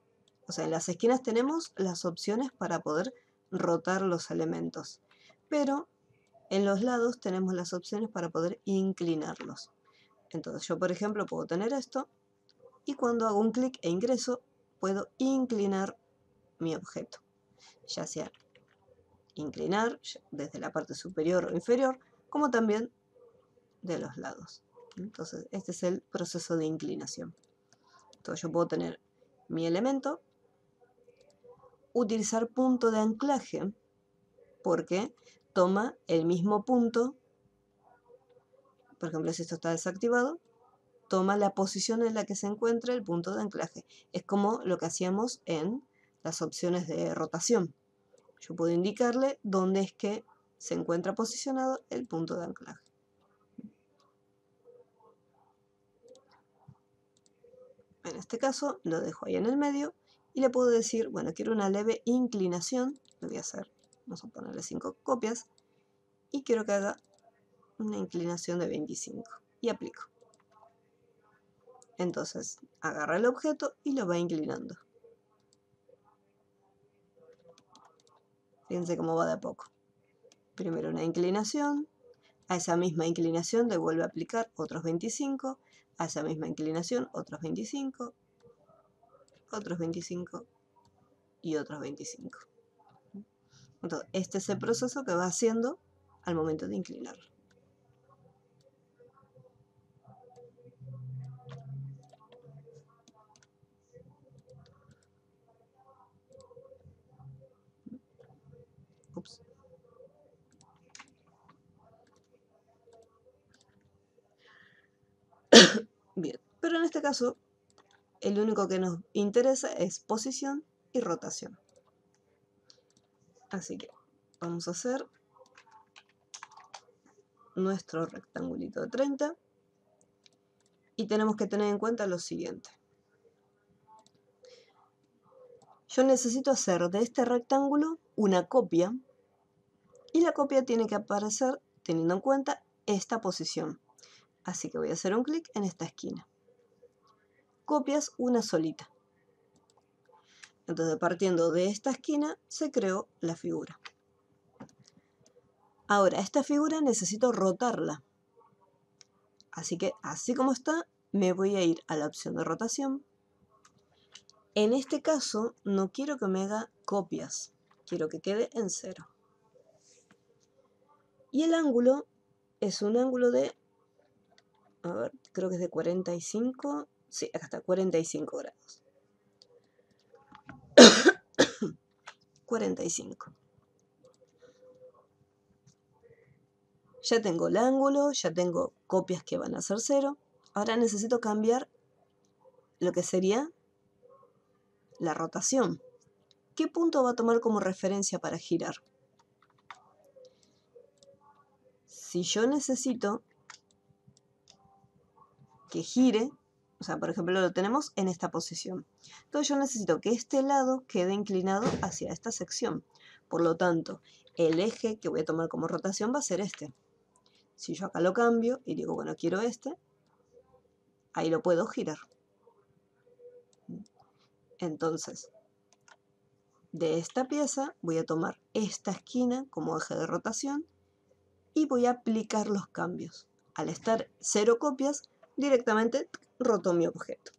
o sea, en las esquinas tenemos las opciones para poder rotar los elementos, pero en los lados tenemos las opciones para poder inclinarlos. Entonces yo, por ejemplo, puedo tener esto y cuando hago un clic e ingreso, puedo inclinar mi objeto, ya sea inclinar desde la parte superior o inferior, como también de los lados. Entonces, este es el proceso de inclinación. Entonces yo puedo tener mi elemento, utilizar punto de anclaje, porque toma el mismo punto, por ejemplo, si esto está desactivado, toma la posición en la que se encuentra el punto de anclaje. Es como lo que hacíamos en las opciones de rotación. Yo puedo indicarle dónde es que se encuentra posicionado el punto de anclaje. En este caso lo dejo ahí en el medio y le puedo decir, bueno, quiero una leve inclinación, lo voy a hacer, vamos a ponerle 5 copias, y quiero que haga una inclinación de 25 y aplico. Entonces agarra el objeto y lo va inclinando. Fíjense cómo va de a poco. Primero una inclinación, A esa misma inclinación le vuelvo a aplicar otros 25, a esa misma inclinación otros 25, otros 25 y otros 25. Entonces, este es el proceso que va haciendo al momento de inclinarlo. Ups. Bien, pero en este caso, el único que nos interesa es posición y rotación. Así que vamos a hacer nuestro rectangulito de 30 y tenemos que tener en cuenta lo siguiente. Yo necesito hacer de este rectángulo una copia y la copia tiene que aparecer teniendo en cuenta esta posición. Así que voy a hacer un clic en esta esquina. Copias una solita. Entonces, partiendo de esta esquina, se creó la figura. Ahora, esta figura necesito rotarla. Así que, así como está, me voy a ir a la opción de rotación. En este caso, no quiero que me haga copias. Quiero que quede en 0. Y el ángulo es un ángulo de, a ver, creo que es de 45. Sí, acá está, 45 grados. 45. Ya tengo el ángulo, ya tengo copias que van a ser 0. Ahora necesito cambiar lo que sería la rotación. ¿Qué punto va a tomar como referencia para girar? Si yo necesito que gire, o sea, por ejemplo, lo tenemos en esta posición. Entonces yo necesito que este lado quede inclinado hacia esta sección. Por lo tanto, el eje que voy a tomar como rotación va a ser este. Si yo acá lo cambio y digo, bueno, quiero este, ahí lo puedo girar. Entonces, de esta pieza voy a tomar esta esquina como eje de rotación y voy a aplicar los cambios. Al estar 0 copias, directamente roto mi objeto.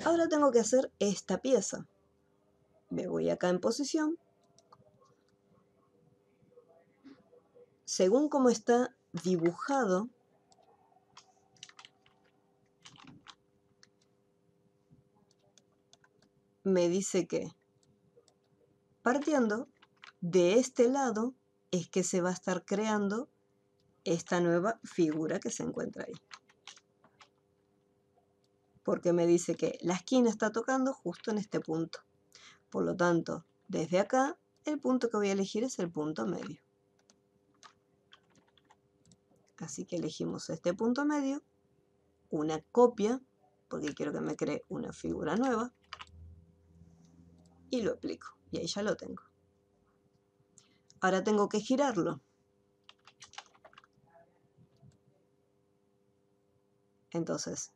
Ahora tengo que hacer esta pieza. Me voy acá en posición. Según cómo está dibujado, me dice que partiendo de este lado es que se va a estar creando esta nueva figura que se encuentra ahí. Porque me dice que la esquina está tocando justo en este punto. Por lo tanto, desde acá, el punto que voy a elegir es el punto medio. Así que elegimos este punto medio, una copia, porque quiero que me cree una figura nueva, y lo aplico. Y ahí ya lo tengo. Ahora tengo que girarlo. Entonces,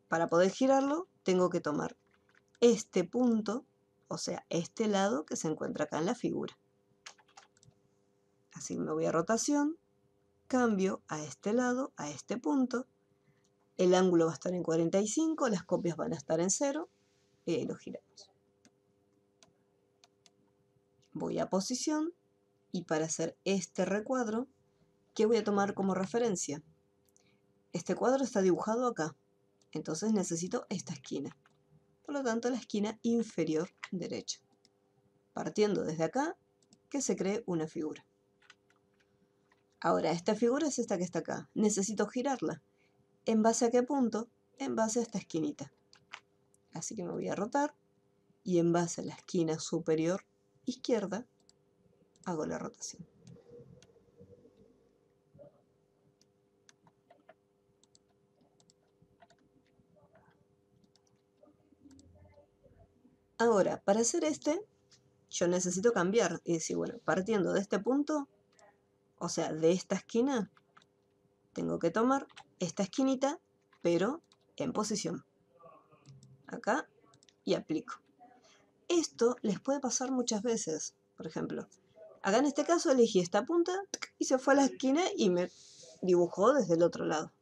para poder girarlo, tengo que tomar este punto, o sea, este lado que se encuentra acá en la figura. Así me voy a rotación, cambio a este lado, a este punto. El ángulo va a estar en 45, las copias van a estar en 0, y ahí lo giramos. Voy a posición, y para hacer este recuadro, ¿qué voy a tomar como referencia? Este cuadro está dibujado acá, entonces necesito esta esquina. Por lo tanto, la esquina inferior derecha. Partiendo desde acá, que se cree una figura. Ahora, esta figura es esta que está acá. Necesito girarla. ¿En base a qué punto? En base a esta esquinita. Así que me voy a rotar y en base a la esquina superior izquierda hago la rotación. Ahora, para hacer yo necesito cambiar y decir, bueno, partiendo de este punto, o sea, de esta esquina, tengo que tomar esta esquinita, pero en posición. Acá y aplico. Esto les puede pasar muchas veces. Por ejemplo, Acá en este caso elegí esta punta y se fue a la esquina y me dibujó desde el otro lado.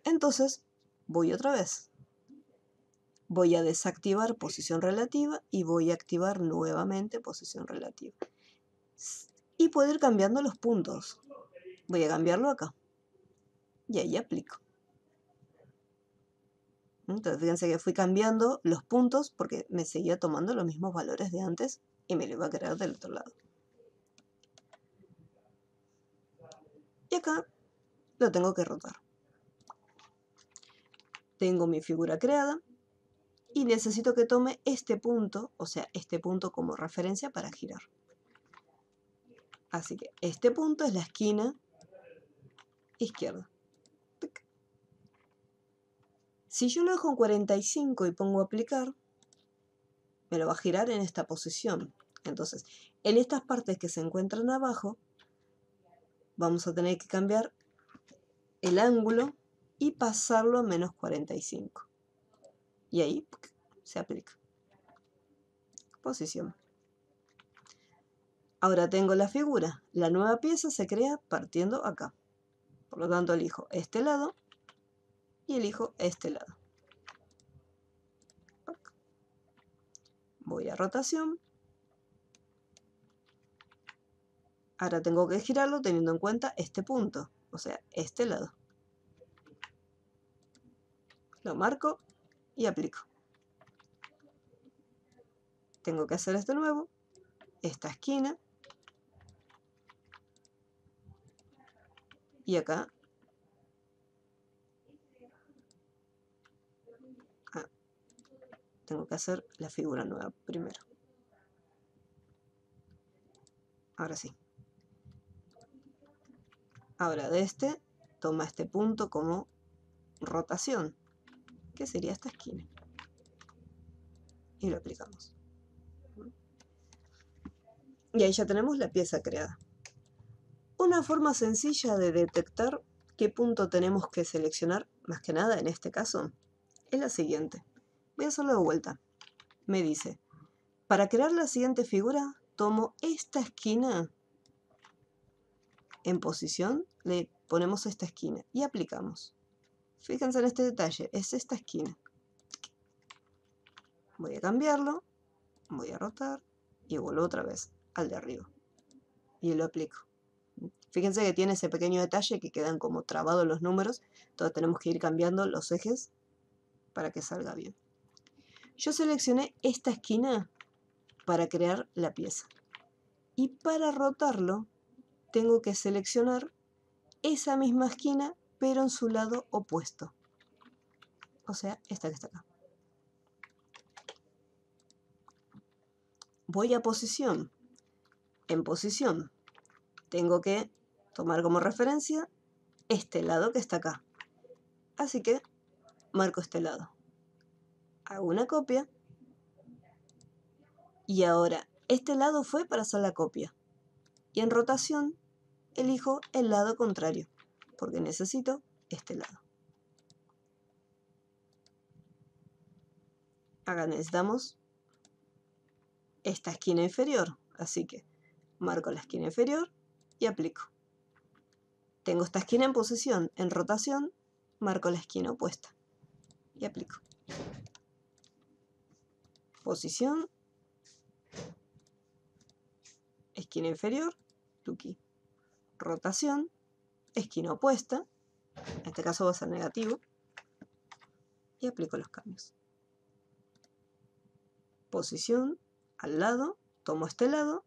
Entonces voy otra vez. Voy a desactivar posición relativa y voy a activar nuevamente posición relativa. Y puedo ir cambiando los puntos. Voy a cambiarlo acá. Y ahí aplico. Entonces fíjense que fui cambiando los puntos porque me seguía tomando los mismos valores de antes y me lo iba a crear del otro lado. Y acá lo tengo que rotar. Tengo mi figura creada y necesito que tome este punto, o sea, este punto como referencia para girar. Así que este punto es la esquina izquierda. Si yo lo dejo en 45 y pongo aplicar, me lo va a girar en esta posición. Entonces, en estas partes que se encuentran abajo, vamos a tener que cambiar el ángulo y pasarlo a menos 45. Y ahí se aplica. Posición. Ahora tengo la figura. La nueva pieza se crea partiendo acá. Por lo tanto, elijo este lado y elijo este lado. Voy a rotación. Ahora tengo que girarlo teniendo en cuenta este punto, o sea, este lado. Lo marco y aplico. Tengo que hacer esto nuevo, esta esquina. Y acá. Tengo que hacer la figura nueva primero. Ahora sí. Ahora de este, toma este punto como rotación, que sería esta esquina. Y lo aplicamos. Y ahí ya tenemos la pieza creada. Una forma sencilla de detectar qué punto tenemos que seleccionar, más que nada en este caso, es la siguiente. Voy a hacerlo de vuelta. Me dice, para crear la siguiente figura, tomo esta esquina en posición, le ponemos esta esquina y aplicamos. Fíjense en este detalle, es esta esquina. Voy a cambiarlo, voy a rotar y vuelvo otra vez al de arriba. Y lo aplico. Fíjense que tiene ese pequeño detalle que quedan como trabados los números, entonces tenemos que ir cambiando los ejes para que salga bien. Yo seleccioné esta esquina para crear la pieza. Y para rotarlo, tengo que seleccionar esa misma esquina, pero en su lado opuesto. O sea, esta que está acá. Voy a posición. En posición, tengo que tomar como referencia este lado que está acá. Así que marco este lado. Hago una copia. Y ahora, este lado fue para hacer la copia. Y en rotación, elijo el lado contrario, porque necesito este lado. Acá necesitamos esta esquina inferior, así que marco la esquina inferior y aplico. Tengo esta esquina en posición, en rotación, marco la esquina opuesta y aplico. Posición, esquina inferior, tuki. Rotación, esquina opuesta, en este caso va a ser negativo, y aplico los cambios. Posición, al lado, tomo este lado,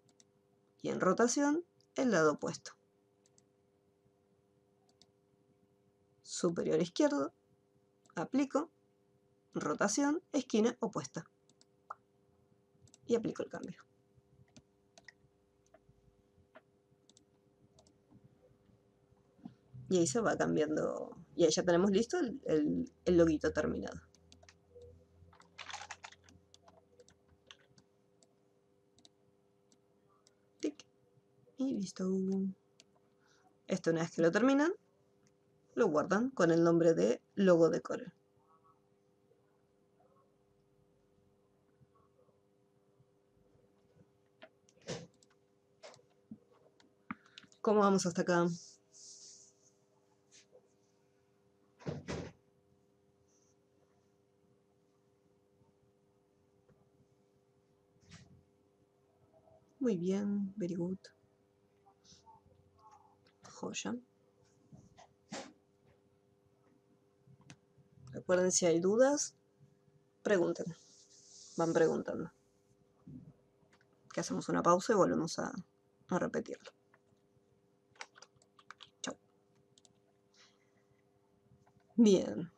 y en rotación, el lado opuesto. Superior izquierdo, aplico, rotación, esquina opuesta. Y aplico el cambio. Y ahí se va cambiando. Y ahí ya tenemos listo el loguito terminado. Tic. Y listo. Esto una vez que lo terminan, lo guardan con el nombre de logo de Corel. ¿Cómo vamos hasta acá? Muy bien, very good. Joya. Recuerden, si hay dudas, pregunten. Van preguntando. Que hacemos una pausa y volvemos a repetirlo. Chau. Bien.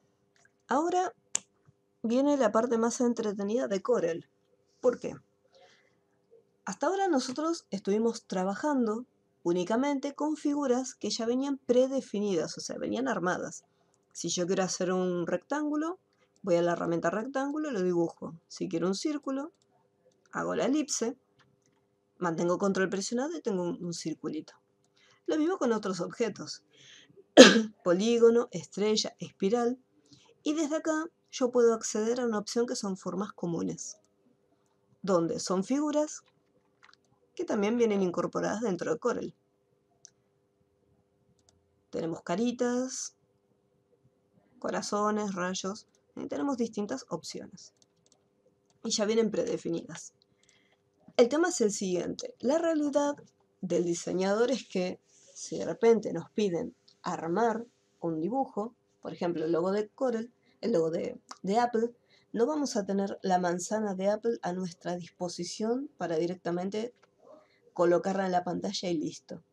Ahora viene la parte más entretenida de Corel. ¿Por qué? Hasta ahora nosotros estuvimos trabajando únicamente con figuras que ya venían predefinidas, o sea, venían armadas. Si yo quiero hacer un rectángulo, voy a la herramienta rectángulo y lo dibujo. Si quiero un círculo, hago la elipse, mantengo control presionado y tengo un circulito. Lo mismo con otros objetos. Polígono, estrella, espiral. Y desde acá yo puedo acceder a una opción que son formas comunes, donde son figuras que también vienen incorporadas dentro de Corel. Tenemos caritas, corazones, rayos, y tenemos distintas opciones. Y ya vienen predefinidas. El tema es el siguiente. La realidad del diseñador es que si de repente nos piden armar un dibujo, por ejemplo el logo de Corel, el logo de Apple, no vamos a tener la manzana de Apple a nuestra disposición para directamente colocarla en la pantalla y listo.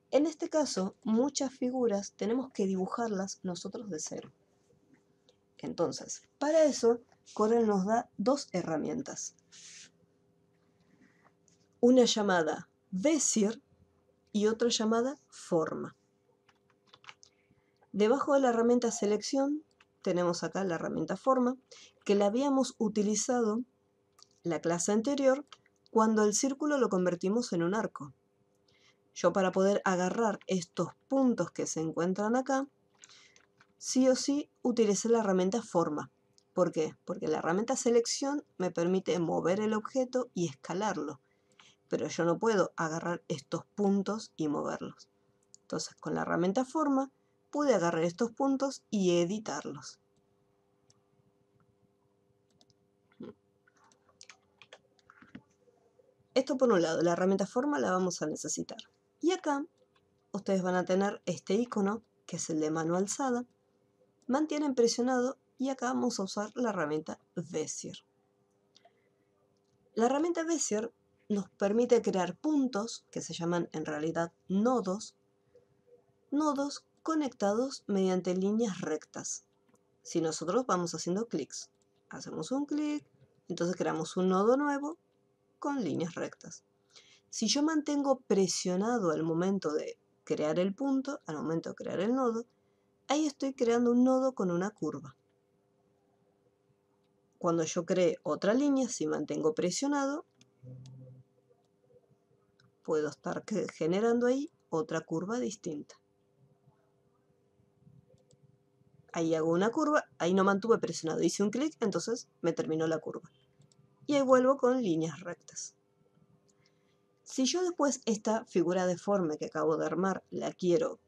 En este caso, muchas figuras tenemos que dibujarlas nosotros de cero. Entonces, para eso, Corel nos da dos herramientas. Una llamada Bezier y otra llamada Forma. Debajo de la herramienta Selección tenemos acá la herramienta Forma, que la habíamos utilizado la clase anterior cuando el círculo lo convertimos en un arco. Yo, para poder agarrar estos puntos que se encuentran acá, sí o sí utilicé la herramienta Forma. ¿Por qué? Porque la herramienta Selección me permite mover el objeto y escalarlo, pero yo no puedo agarrar estos puntos y moverlos. Entonces, con la herramienta Forma pude agarrar estos puntos y editarlos. Esto por un lado, la herramienta Forma la vamos a necesitar. Y acá ustedes van a tener este icono, que es el de mano alzada. Mantienen presionado y acá vamos a usar la herramienta Bezier. La herramienta Bezier nos permite crear puntos, que se llaman en realidad nodos conectados mediante líneas rectas. Si nosotros vamos haciendo clics, hacemos un clic, entonces creamos un nodo nuevo con líneas rectas. Si yo mantengo presionado al momento de crear el punto, al momento de crear el nodo, ahí estoy creando un nodo con una curva. Cuando yo cree otra línea, si mantengo presionado, puedo estar generando ahí otra curva distinta. Ahí hago una curva, ahí no mantuve presionado, hice un clic, entonces me terminó la curva. Y ahí vuelvo con líneas rectas. Si yo después esta figura deforme que acabo de armar la quiero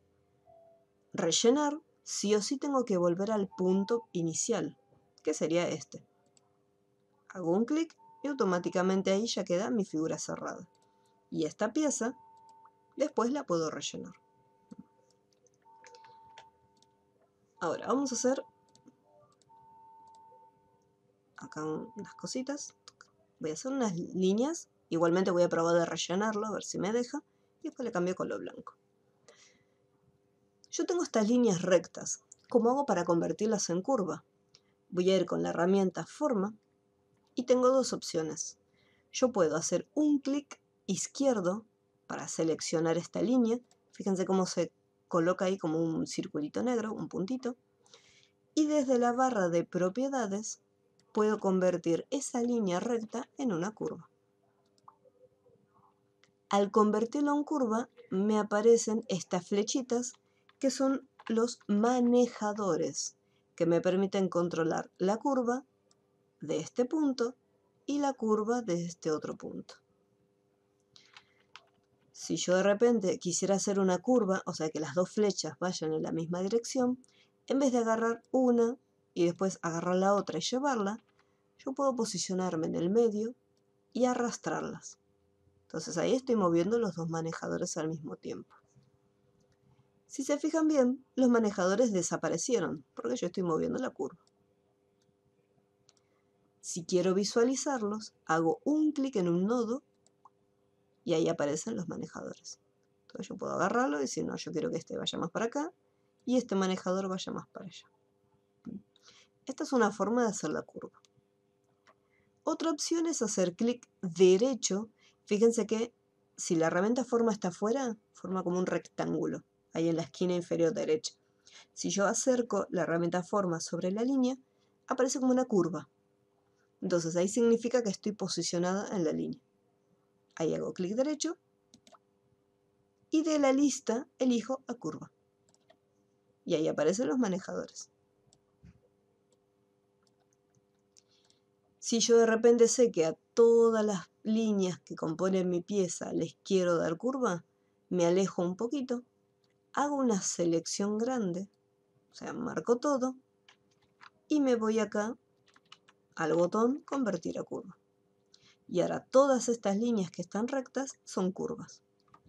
rellenar, sí o sí tengo que volver al punto inicial, que sería este. Hago un clic y automáticamente ahí ya queda mi figura cerrada. Y esta pieza después la puedo rellenar. Ahora vamos a hacer acá unas cositas. Voy a hacer unas líneas. Igualmente voy a probar de rellenarlo, a ver si me deja. Y después le cambio color blanco. Yo tengo estas líneas rectas. ¿Cómo hago para convertirlas en curva? Voy a ir con la herramienta Forma y tengo dos opciones. Yo puedo hacer un clic izquierdo para seleccionar esta línea. Fíjense cómo se coloca ahí como un circulito negro, un puntito. Y desde la barra de propiedades puedo convertir esa línea recta en una curva. Al convertirlo en curva me aparecen estas flechitas que son los manejadores, que me permiten controlar la curva de este punto y la curva de este otro punto. Si yo de repente quisiera hacer una curva, o sea que las dos flechas vayan en la misma dirección, en vez de agarrar una y después agarrar la otra y llevarla, yo puedo posicionarme en el medio y arrastrarlas. Entonces ahí estoy moviendo los dos manejadores al mismo tiempo. Si se fijan bien, los manejadores desaparecieron porque yo estoy moviendo la curva. Si quiero visualizarlos, hago un clic en un nodo y ahí aparecen los manejadores. Entonces yo puedo agarrarlo y decir, no, yo quiero que este vaya más para acá y este manejador vaya más para allá. Esta es una forma de hacer la curva. Otra opción es hacer clic derecho. Fíjense que si la herramienta forma está afuera, forma como un rectángulo, ahí en la esquina inferior derecha. Si yo acerco la herramienta forma sobre la línea, aparece como una curva. Entonces ahí significa que estoy posicionada en la línea. Ahí hago clic derecho y de la lista elijo a curva. Y ahí aparecen los manejadores. Si yo de repente sé que a todas las líneas que componen mi pieza les quiero dar curva, me alejo un poquito, hago una selección grande, o sea, marco todo, y me voy acá al botón convertir a curva. Y ahora todas estas líneas que están rectas son curvas.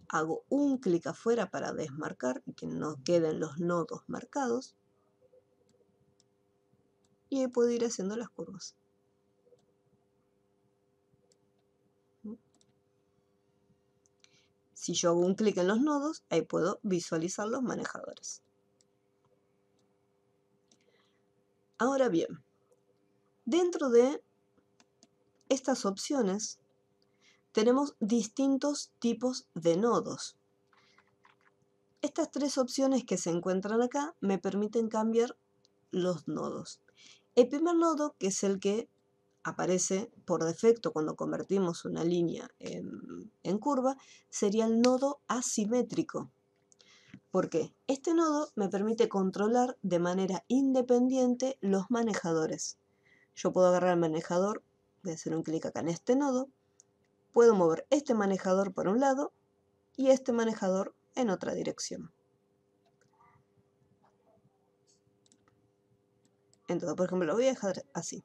Hago un clic afuera para desmarcar y que no queden los nodos marcados. Y ahí puedo ir haciendo las curvas. Si yo hago un clic en los nodos, ahí puedo visualizar los manejadores. Ahora bien, dentro de estas opciones tenemos distintos tipos de nodos. Estas tres opciones que se encuentran acá me permiten cambiar los nodos. El primer nodo, que es el que aparece por defecto cuando convertimos una línea en curva, sería el nodo asimétrico. ¿Por qué? Este nodo me permite controlar de manera independiente los manejadores. Yo puedo agarrar el manejador, voy a hacer un clic acá en este nodo, puedo mover este manejador por un lado y este manejador en otra dirección. Entonces, por ejemplo, lo voy a dejar así.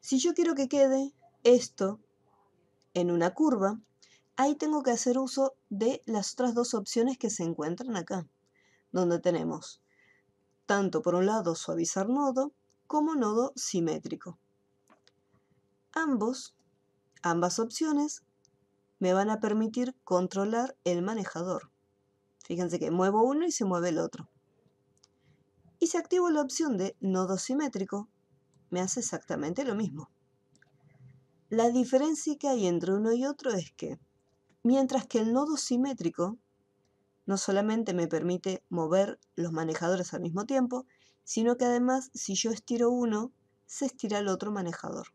Si yo quiero que quede esto en una curva, ahí tengo que hacer uso de las otras dos opciones que se encuentran acá, donde tenemos tanto por un lado suavizar nodo como nodo simétrico. Ambas opciones me van a permitir controlar el manejador. Fíjense que muevo uno y se mueve el otro. Y si activo la opción de nodo simétrico, me hace exactamente lo mismo. La diferencia que hay entre uno y otro es que, mientras que el nodo simétrico no solamente me permite mover los manejadores al mismo tiempo, sino que además, si yo estiro uno, se estira el otro manejador.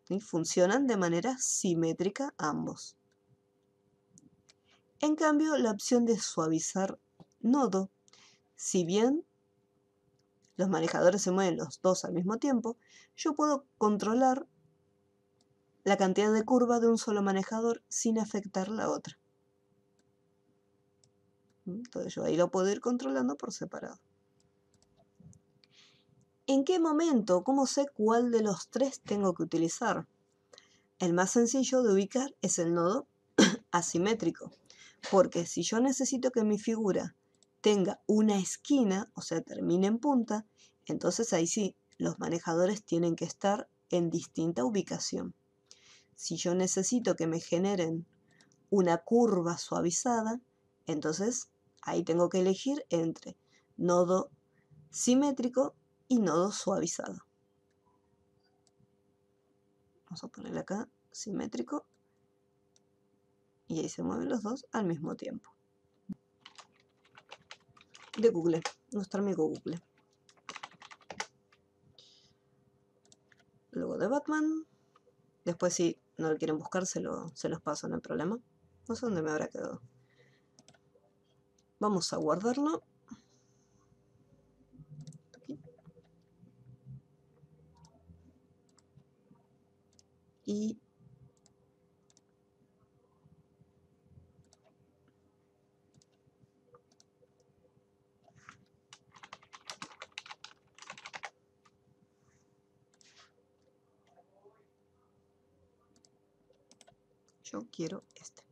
¿Sí? Funcionan de manera simétrica ambos. En cambio, la opción de suavizar nodo, si bien los manejadores se mueven los dos al mismo tiempo, yo puedo controlar la cantidad de curva de un solo manejador sin afectar la otra. Entonces yo ahí lo puedo ir controlando por separado. ¿En qué momento? ¿Cómo sé cuál de los tres tengo que utilizar? El más sencillo de ubicar es el nodo asimétrico, porque si yo necesito que mi figura tenga una esquina, o sea, termine en punta, entonces ahí sí, los manejadores tienen que estar en distinta ubicación. Si yo necesito que me generen una curva suavizada, entonces ahí tengo que elegir entre nodo simétrico y nodo suavizado. Vamos a ponerle acá simétrico y ahí se mueven los dos al mismo tiempo. De Google, nuestro amigo Google. Luego de Batman. Después si no lo quieren buscar se los paso, no hay problema. No sé dónde me habrá quedado. Vamos a guardarlo. Aquí. Y Yo quiero este.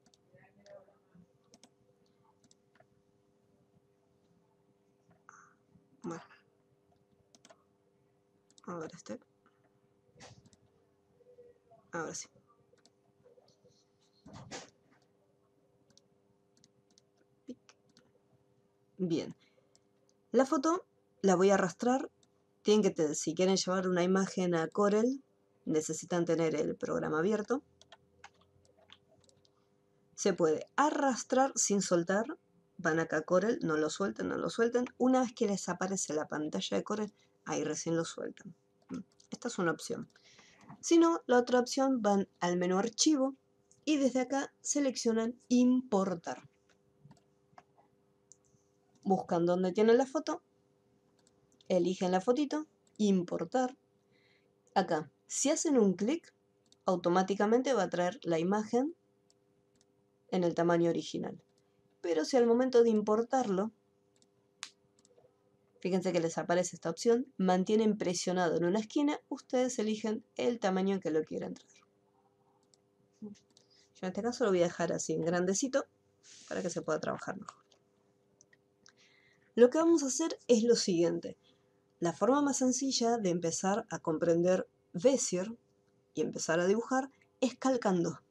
Bueno. A ver este. Ahora sí. Bien. La foto la voy a arrastrar. Tienen que, si quieren llevar una imagen a Corel, necesitan tener el programa abierto. Se puede arrastrar sin soltar. Van acá a Corel, no lo suelten, no lo suelten. Una vez que les aparece la pantalla de Corel, ahí recién lo sueltan. Esta es una opción. Si no, la otra opción, van al menú archivo y desde acá seleccionan importar. Buscan donde tienen la foto, eligen la fotito, importar. Acá, si hacen un clic, automáticamente va a traer la imagen en el tamaño original. Pero si al momento de importarlo, fíjense que les aparece esta opción, mantienen presionado en una esquina, ustedes eligen el tamaño en que lo quieren traer. Yo en este caso lo voy a dejar así en grandecito para que se pueda trabajar mejor. Lo que vamos a hacer es lo siguiente. La forma más sencilla de empezar a comprender Bezier y empezar a dibujar es calcando.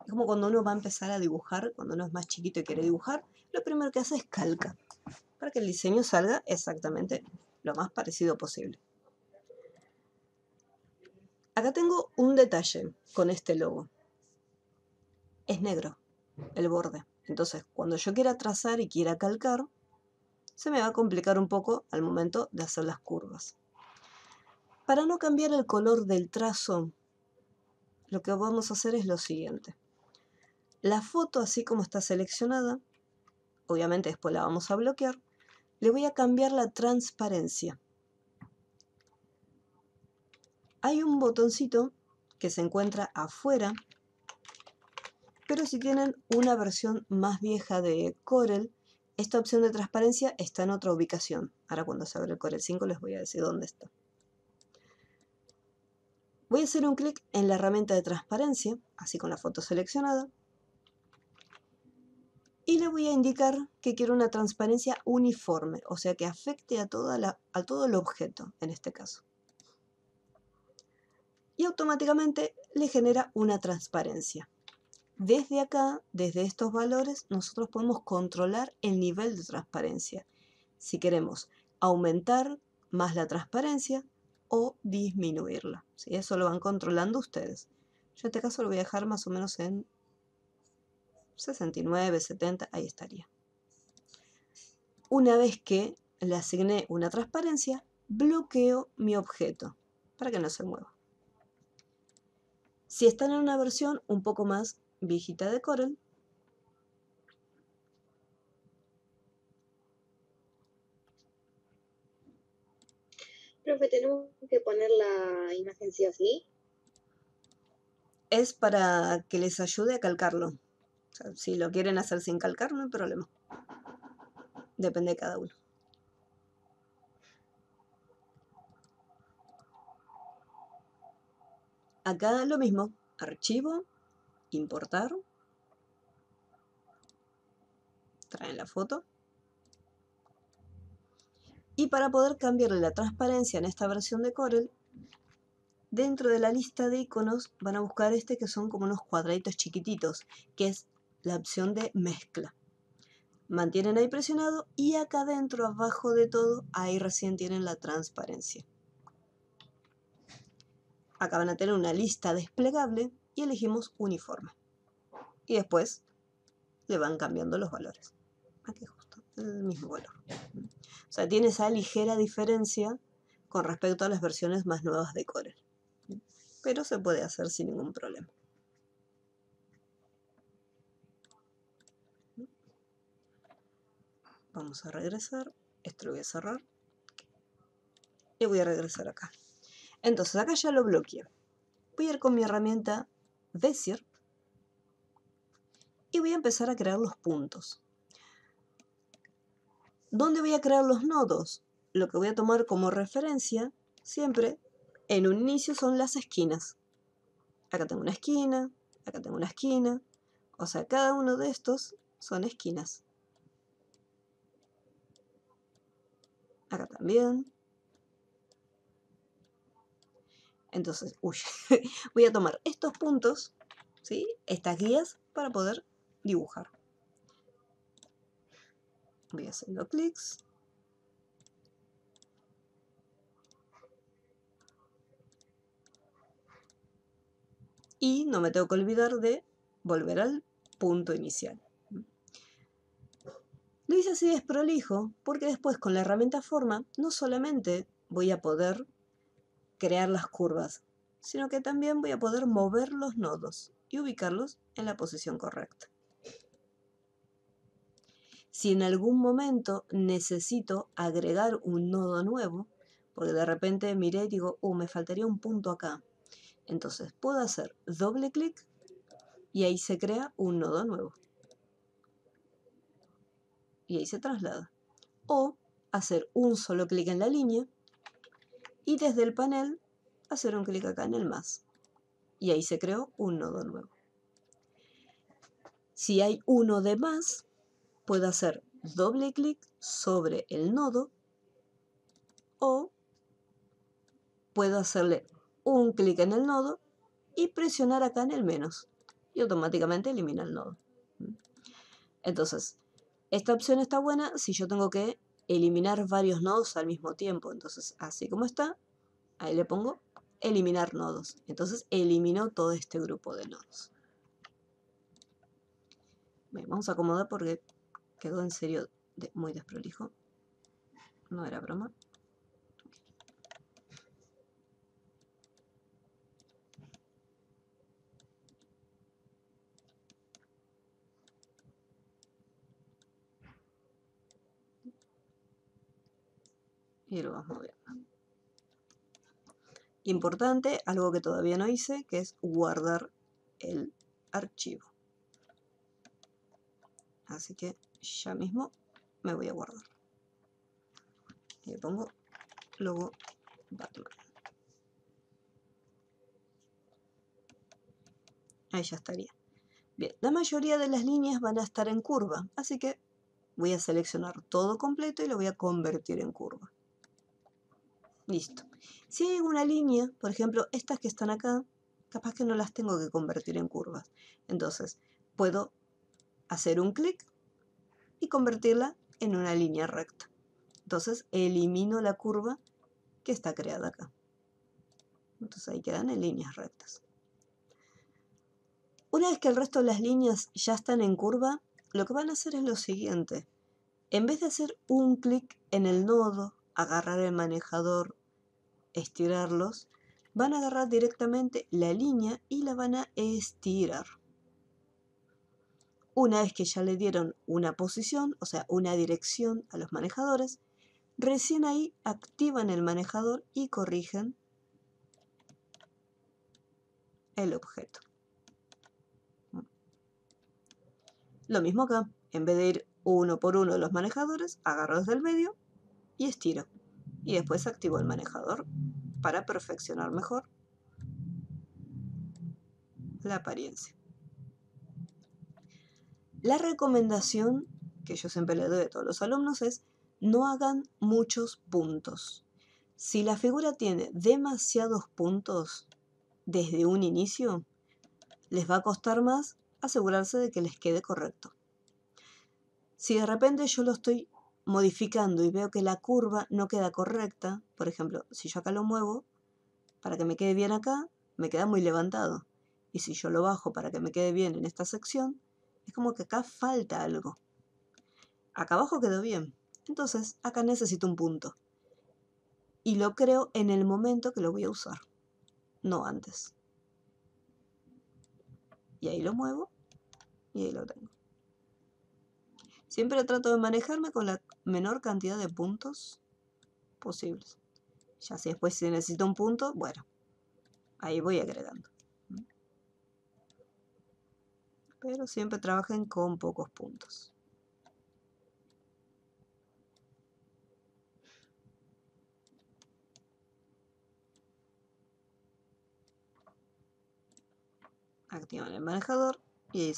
Es como cuando uno va a empezar a dibujar, cuando uno es más chiquito y quiere dibujar, lo primero que hace es calca, para que el diseño salga exactamente lo más parecido posible. Acá tengo un detalle con este logo. Es negro el borde. Entonces, cuando yo quiera trazar y quiera calcar, se me va a complicar un poco al momento de hacer las curvas. Para no cambiar el color del trazo, lo que vamos a hacer es lo siguiente. La foto, así como está seleccionada, obviamente después la vamos a bloquear, le voy a cambiar la transparencia. Hay un botoncito que se encuentra afuera, pero si tienen una versión más vieja de Corel, esta opción de transparencia está en otra ubicación. Ahora cuando se abre el Corel 5 les voy a decir dónde está. Voy a hacer un clic en la herramienta de transparencia, así con la foto seleccionada, y le voy a indicar que quiero una transparencia uniforme, o sea que afecte a todo el objeto, en este caso. Y automáticamente le genera una transparencia. Desde acá, desde estos valores, nosotros podemos controlar el nivel de transparencia. Si queremos aumentar más la transparencia o disminuirla. ¿Sí? Eso lo van controlando ustedes. Yo en este caso lo voy a dejar más o menos en 69, 70, ahí estaría. Una vez que le asigné una transparencia, bloqueo mi objeto para que no se mueva. Si están en una versión un poco más viejita de Corel, Profe, ¿tenemos que poner la imagen sí o sí? es para que les ayude a calcarlo. O sea, si lo quieren hacer sin calcar, no hay problema. Depende de cada uno. Acá lo mismo. Archivo, importar. Traen la foto. Y para poder cambiarle la transparencia en esta versión de Corel, dentro de la lista de iconos van a buscar este que son como unos cuadraditos chiquititos, que es la opción de mezcla. Mantienen ahí presionado y acá adentro, abajo de todo, ahí recién tienen la transparencia. Acá van a tener una lista desplegable y elegimos uniforme. Y después le van cambiando los valores. Aquí justo, el mismo valor. O sea, tiene esa ligera diferencia con respecto a las versiones más nuevas de Corel. Pero se puede hacer sin ningún problema. Vamos a regresar. Esto lo voy a cerrar. Y voy a regresar acá. Entonces, acá ya lo bloqueé. Voy a ir con mi herramienta Bezier y voy a empezar a crear los puntos. ¿Dónde voy a crear los nodos? Lo que voy a tomar como referencia siempre en un inicio son las esquinas. Acá tengo una esquina, Acá tengo una esquina. O sea, cada uno de estos son esquinas. Acá también. Entonces, uy, voy a tomar estos puntos, ¿sí? Estas guías para poder dibujar. Voy haciendo clics. Y no me tengo que olvidar de volver al punto inicial. Lo hice así desprolijo porque después con la herramienta forma no solamente voy a poder crear las curvas, sino que también voy a poder mover los nodos y ubicarlos en la posición correcta. Si en algún momento necesito agregar un nodo nuevo, porque de repente miré y digo, me faltaría un punto acá. Entonces puedo hacer doble clic y ahí se crea un nodo nuevo. Y ahí se traslada. O hacer un solo clic en la línea y desde el panel hacer un clic acá en el más. Y ahí se creó un nodo nuevo. Si hay uno de más, puedo hacer doble clic sobre el nodo o puedo hacerle un clic en el nodo y presionar acá en el menos y automáticamente elimina el nodo. Entonces, esta opción está buena si yo tengo que eliminar varios nodos al mismo tiempo. Entonces, así como está, ahí le pongo eliminar nodos. Entonces, eliminó todo este grupo de nodos. Bien, vamos a acomodar porque quedó en serio muy desprolijo. No era broma. Y lo vamos moviendo. Importante, algo que todavía no hice, que es guardar el archivo. Así que ya mismo me voy a guardar. Y le pongo logo Batman. Ahí ya estaría. Bien, la mayoría de las líneas van a estar en curva, así que voy a seleccionar todo completo y lo voy a convertir en curva. Listo. Si hay una línea, por ejemplo, estas que están acá, capaz que no las tengo que convertir en curvas. Entonces, puedo hacer un clic y convertirla en una línea recta. Entonces, elimino la curva que está creada acá. Entonces, ahí quedan en líneas rectas. Una vez que el resto de las líneas ya están en curva, lo que van a hacer es lo siguiente. En vez de hacer un clic en el nodo, agarrar el manejador, estirarlos, van a agarrar directamente la línea y la van a estirar. Una vez que ya le dieron una posición, o sea, una dirección a los manejadores, recién ahí activan el manejador y corrigen el objeto. Lo mismo acá, en vez de ir uno por uno de los manejadores, agarro desde el medio y estiro. Y después activo el manejador para perfeccionar mejor la apariencia. La recomendación que yo siempre le doy a todos los alumnos es no hagan muchos puntos. Si la figura tiene demasiados puntos desde un inicio, les va a costar más asegurarse de que les quede correcto. Si de repente yo lo estoy modificando y veo que la curva no queda correcta, por ejemplo, si yo acá lo muevo para que me quede bien acá, me queda muy levantado. Y si yo lo bajo para que me quede bien en esta sección, es como que acá falta algo. Acá abajo quedó bien. Entonces, acá necesito un punto. Y lo creo en el momento que lo voy a usar, no antes. Y ahí lo muevo y ahí lo tengo. Siempre trato de manejarme con la menor cantidad de puntos posibles. Ya si después si necesito un punto, bueno, ahí voy agregando. Pero siempre trabajen con pocos puntos. activan el manejador y ahí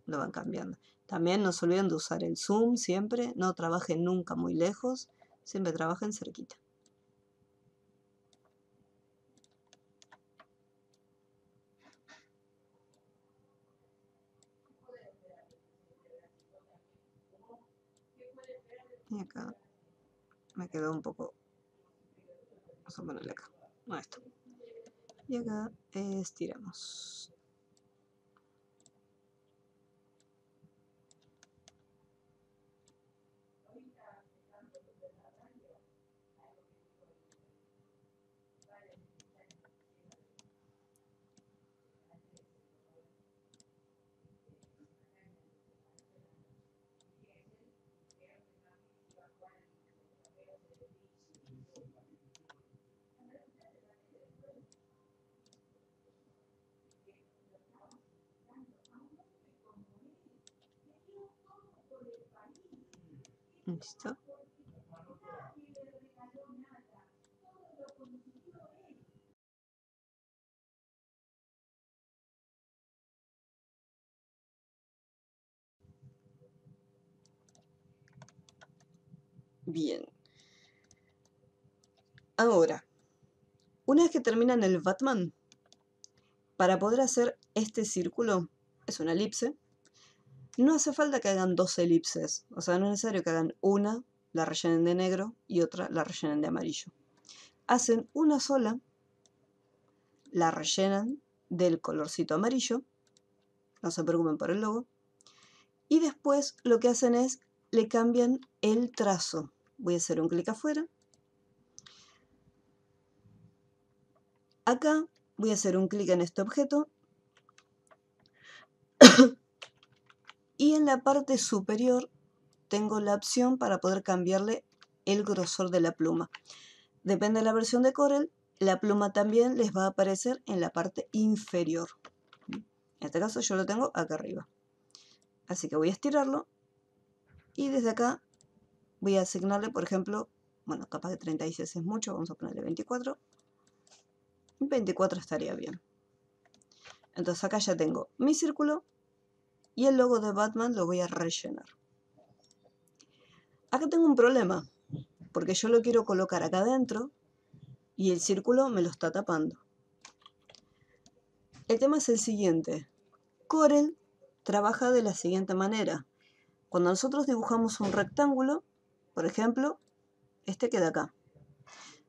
lo van cambiando. También no se olviden de usar el zoom siempre, no trabajen nunca muy lejos, siempre trabajen cerquita. Y acá me quedó un poco, vamos a ponerle acá, no esto. Y acá estiramos. Listo. Bien. Ahora, una vez que terminan el Batman, para poder hacer este círculo, es una elipse, no hace falta que hagan 2 elipses. O sea, no es necesario que hagan una, la rellenen de negro y otra la rellenen de amarillo. Hacen una sola, la rellenan del colorcito amarillo, no se preocupen por el logo, y después lo que hacen es le cambian el trazo. Voy a hacer un clic afuera. Acá voy a hacer un clic en este objeto y en la parte superior tengo la opción para poder cambiarle el grosor de la pluma. Depende de la versión de Corel, la pluma también les va a aparecer en la parte inferior. En este caso yo lo tengo acá arriba. Así que voy a estirarlo y desde acá voy a asignarle, por ejemplo, bueno, capaz de 36 es mucho, vamos a ponerle 24. 24 estaría bien. Entonces acá ya tengo mi círculo y el logo de Batman lo voy a rellenar. Acá tengo un problema, porque yo lo quiero colocar acá adentro y el círculo me lo está tapando. El tema es el siguiente. Corel trabaja de la siguiente manera. Cuando nosotros dibujamos un rectángulo, por ejemplo, este queda acá.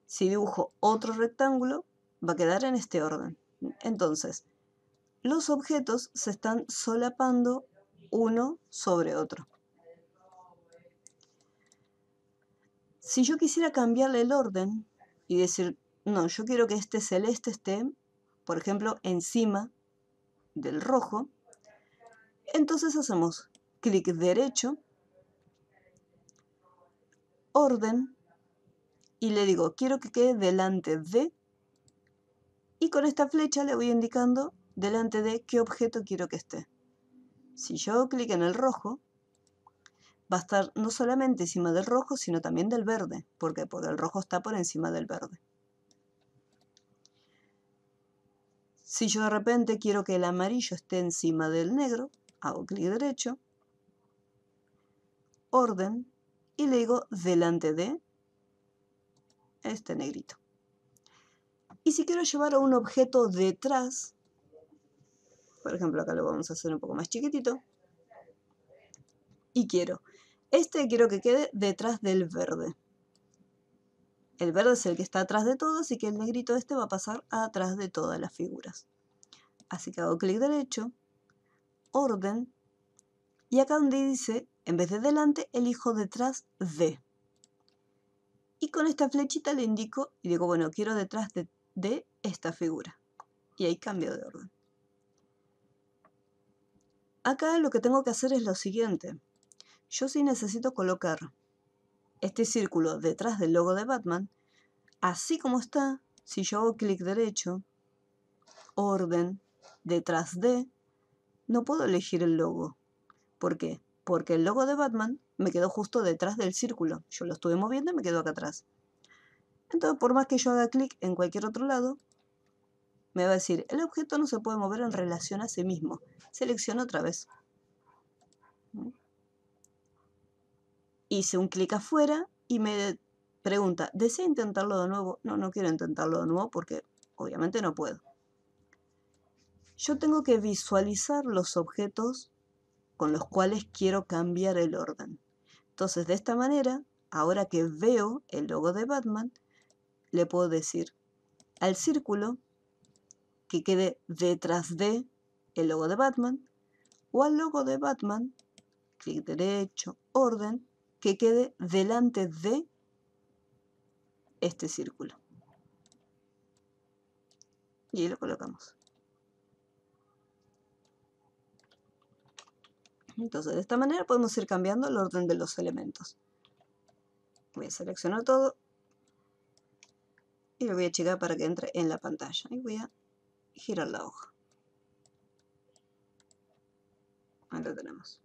Si dibujo otro rectángulo, va a quedar en este orden. Entonces, los objetos se están solapando uno sobre otro. Si yo quisiera cambiarle el orden y decir, no, yo quiero que este celeste esté, por ejemplo, encima del rojo, entonces hacemos clic derecho, orden, y le digo, quiero que quede delante de, y con esta flecha le voy indicando delante de qué objeto quiero que esté. Si yo hago clic en el rojo, va a estar no solamente encima del rojo, sino también del verde. ¿Por qué? Porque el rojo está por encima del verde. Si yo de repente quiero que el amarillo esté encima del negro, hago clic derecho, orden, y le digo delante de este negrito. Y si quiero llevar a un objeto detrás, por ejemplo acá lo vamos a hacer un poco más chiquitito, y quiero que quede detrás del verde. El verde es el que está atrás de todo, así que el negrito este va a pasar atrás de todas las figuras. Así que hago clic derecho, orden, y acá donde dice, en vez de delante, elijo detrás de. Y con esta flechita le indico y digo, bueno, quiero detrás de esta figura. Y ahí cambio de orden. Acá lo que tengo que hacer es lo siguiente. Yo sí necesito colocar este círculo detrás del logo de Batman, así como está, si yo hago clic derecho, orden, detrás de, no puedo elegir el logo. ¿Por qué? Porque el logo de Batman me quedó justo detrás del círculo. Yo lo estuve moviendo y me quedó acá atrás. Entonces, por más que yo haga clic en cualquier otro lado, me va a decir, el objeto no se puede mover en relación a sí mismo. Selecciono otra vez. Hice un clic afuera y me pregunta, ¿desea intentarlo de nuevo? No, no quiero intentarlo de nuevo porque obviamente no puedo. Yo tengo que visualizar los objetos con los cuales quiero cambiar el orden. Entonces, de esta manera, ahora que veo el logo de Batman, le puedo decir al círculo que quede detrás de el logo de Batman, o al logo de Batman, clic derecho, orden, que quede delante de este círculo. Y ahí lo colocamos. Entonces, de esta manera podemos ir cambiando el orden de los elementos. Voy a seleccionar todo y lo voy a achicar para que entre en la pantalla. Y voy a girar la hoja. Ahí lo tenemos.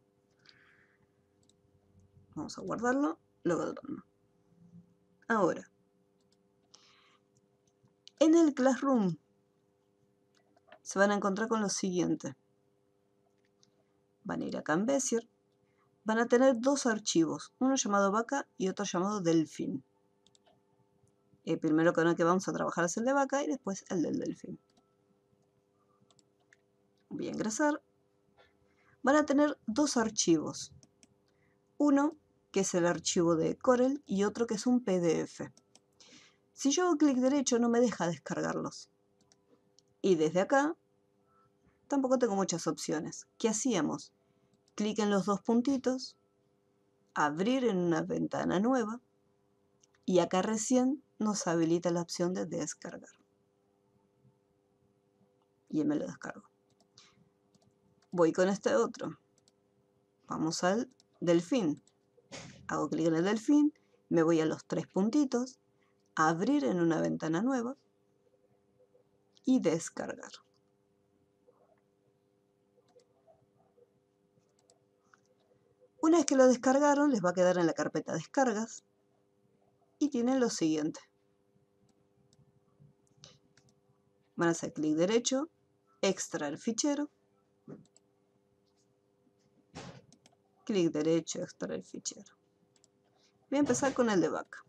Vamos a guardarlo, luego de Batman. Ahora, en el Classroom se van a encontrar con lo siguiente. Van a ir acá en Bezier. Van a tener dos archivos, uno llamado vaca y otro llamado delfín. El primero con el que vamos a trabajar es el de vaca y después el del delfín. Voy a ingresar. Van a tener dos archivos. Uno que es el archivo de Corel y otro que es un PDF. Si yo hago clic derecho no me deja descargarlos. Y desde acá tampoco tengo muchas opciones. ¿Qué hacíamos? Clic en los dos puntitos, abrir en una ventana nueva y acá recién nos habilita la opción de descargar. Y me lo descargo. Voy con este otro. Vamos al delfín. Hago clic en el delfín, me voy a los tres puntitos, abrir en una ventana nueva y descargar. Una vez que lo descargaron, les va a quedar en la carpeta descargas y tienen lo siguiente. Van a hacer clic derecho, extraer fichero, clic derecho, extraer fichero. Voy a empezar con el de vaca.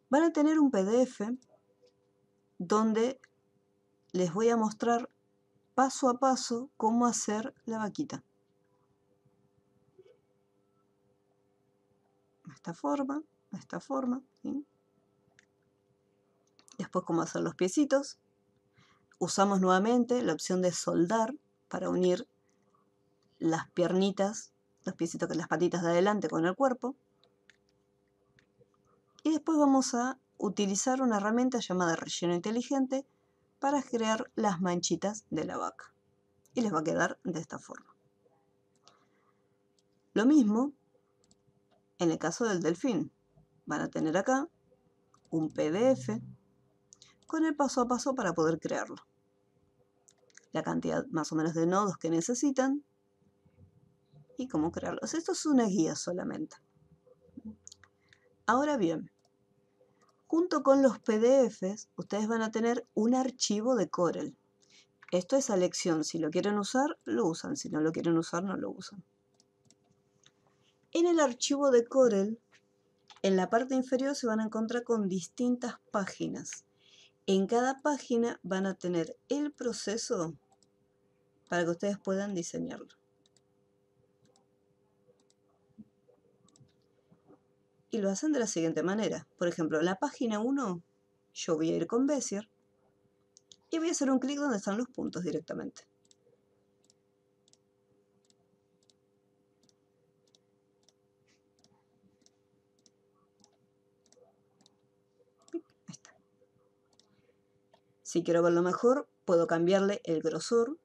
Van a tener un PDF donde les voy a mostrar paso a paso cómo hacer la vaquita. De esta forma, ¿sí? Después cómo hacer los piecitos. Usamos nuevamente la opción de soldar para unir las piernitas, los piecitos, las patitas de adelante con el cuerpo. Y después vamos a utilizar una herramienta llamada relleno inteligente para crear las manchitas de la vaca. Y les va a quedar de esta forma. Lo mismo en el caso del delfín. Van a tener acá un PDF con el paso a paso para poder crearlo. La cantidad más o menos de nodos que necesitan y cómo crearlos. Esto es una guía solamente. Ahora bien, junto con los PDFs, ustedes van a tener un archivo de Corel. Esto es a elección. Si lo quieren usar, lo usan. Si no lo quieren usar, no lo usan. En el archivo de Corel, en la parte inferior se van a encontrar con distintas páginas. En cada página van a tener el proceso para que ustedes puedan diseñarlo. Y lo hacen de la siguiente manera. Por ejemplo, en la página 1, yo voy a ir con Bezier y voy a hacer un clic donde están los puntos directamente. Ahí está. Si quiero verlo mejor, puedo cambiarle el grosor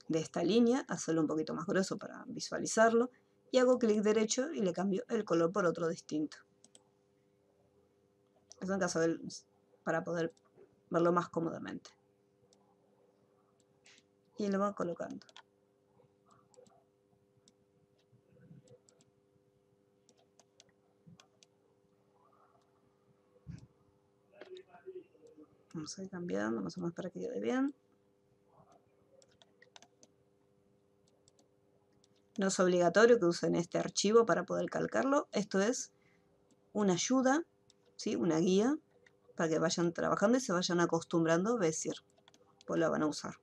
de esta línea, hacerlo un poquito más grueso para visualizarlo, y hago clic derecho y le cambio el color por otro distinto. Eso en caso para poder verlo más cómodamente. Y lo voy colocando. Vamos a ir cambiando más o menos para que quede bien. No es obligatorio que usen este archivo para poder calcarlo. Esto es una ayuda, ¿sí? Una guía para que vayan trabajando y se vayan acostumbrando a Bezier. Pues la van a usar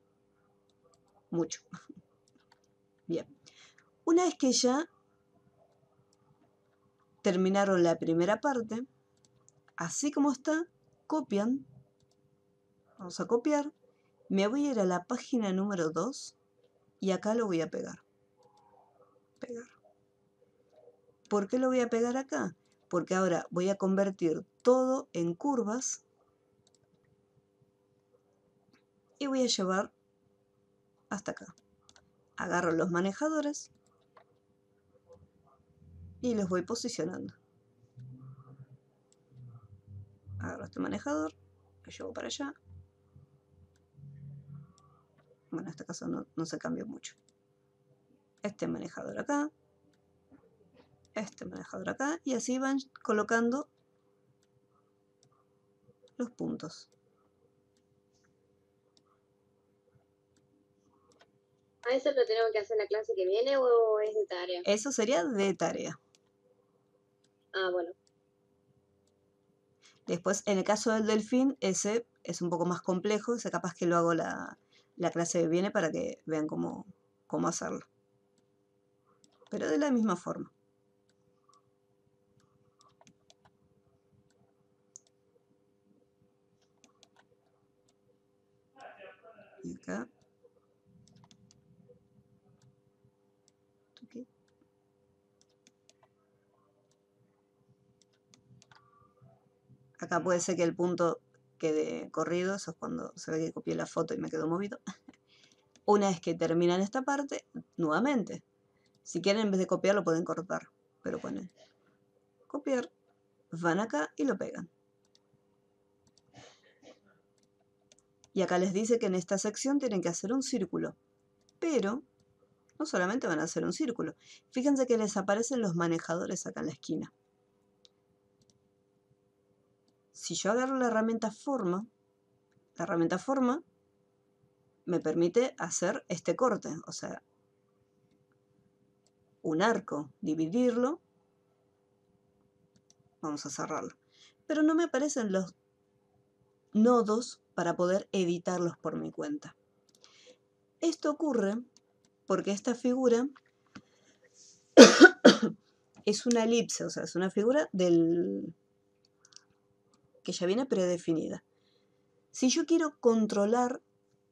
mucho. Bien. Una vez que ya terminaron la primera parte, así como está, copian. Vamos a copiar. Me voy a ir a la página número 2 y acá lo voy a pegar. Pegar. ¿Por qué lo voy a pegar acá? Porque ahora voy a convertir todo en curvas y voy a llevar hasta acá. Agarro los manejadores y los voy posicionando. Agarro este manejador, lo llevo para allá. Bueno, en este caso no se cambió mucho. Este manejador acá, este manejador acá, y así van colocando los puntos. ¿A eso lo tenemos que hacer en la clase que viene o es de tarea? Eso sería de tarea. Ah, bueno. Después, en el caso del delfín, ese es un poco más complejo, ese capaz que lo hago la clase que viene para que vean cómo hacerlo. Pero de la misma forma. Y acá. Aquí. Acá puede ser que el punto quede corrido, eso es cuando se ve que copié la foto y me quedó movido. Una vez que terminan esta parte, nuevamente. Si quieren, en vez de copiar, lo pueden cortar. Pero ponen copiar, van acá y lo pegan. Y acá les dice que en esta sección tienen que hacer un círculo. Pero no solamente van a hacer un círculo. Fíjense que les aparecen los manejadores acá en la esquina. Si yo agarro la herramienta forma me permite hacer este corte, o sea, un arco, dividirlo, vamos a cerrarlo. Pero no me aparecen los nodos para poder editarlos por mi cuenta. Esto ocurre porque esta figura es una elipse, o sea, es una figura que ya viene predefinida. Si yo quiero controlar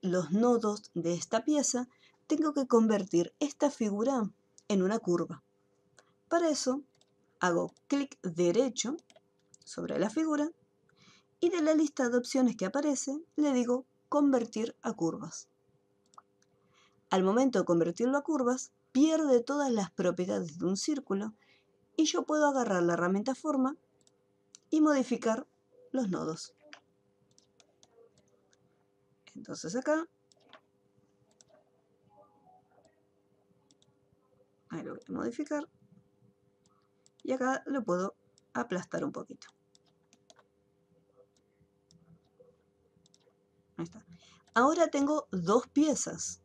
los nodos de esta pieza, tengo que convertir esta figura en una curva. Para eso, hago clic derecho sobre la figura y de la lista de opciones que aparece, le digo convertir a curvas. Al momento de convertirlo a curvas, pierde todas las propiedades de un círculo y yo puedo agarrar la herramienta forma y modificar los nodos. Entonces acá, ahí lo voy a modificar y acá lo puedo aplastar un poquito. Ahí está. Ahora tengo dos piezas.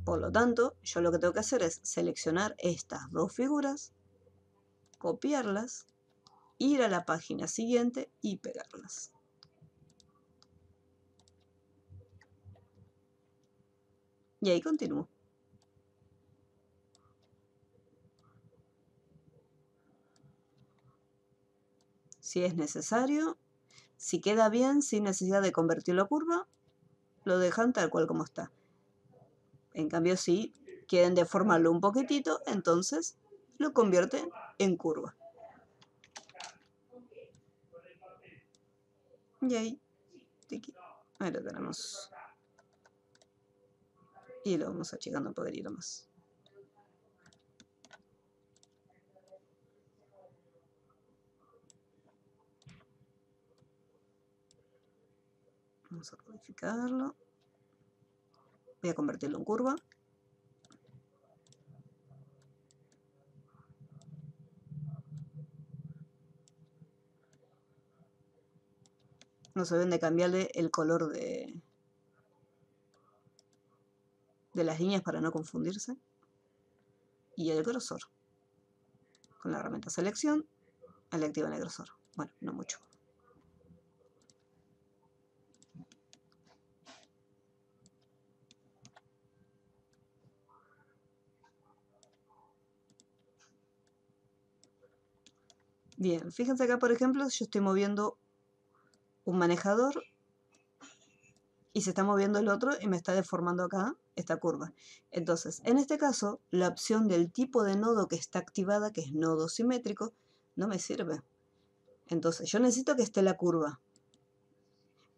Por lo tanto, yo lo que tengo que hacer es seleccionar estas dos figuras, copiarlas, ir a la página siguiente y pegarlas. Y ahí continúo. Si es necesario, si queda bien sin necesidad de convertirlo a curva, lo dejan tal cual como está. En cambio, si quieren deformarlo un poquitito, entonces lo convierten en curva. Y ahí lo tenemos. Y lo vamos achicando un poquitito más. Vamos a modificarlo. Voy a convertirlo en curva. No se olviden de cambiarle el color de las líneas para no confundirse. Y el grosor. Con la herramienta selección, le activan el grosor. Bueno, no mucho. Bien, fíjense acá, por ejemplo, yo estoy moviendo un manejador y se está moviendo el otro y me está deformando acá esta curva. Entonces, en este caso, la opción del tipo de nodo que está activada, que es nodo simétrico, no me sirve. Entonces, yo necesito que esté la curva,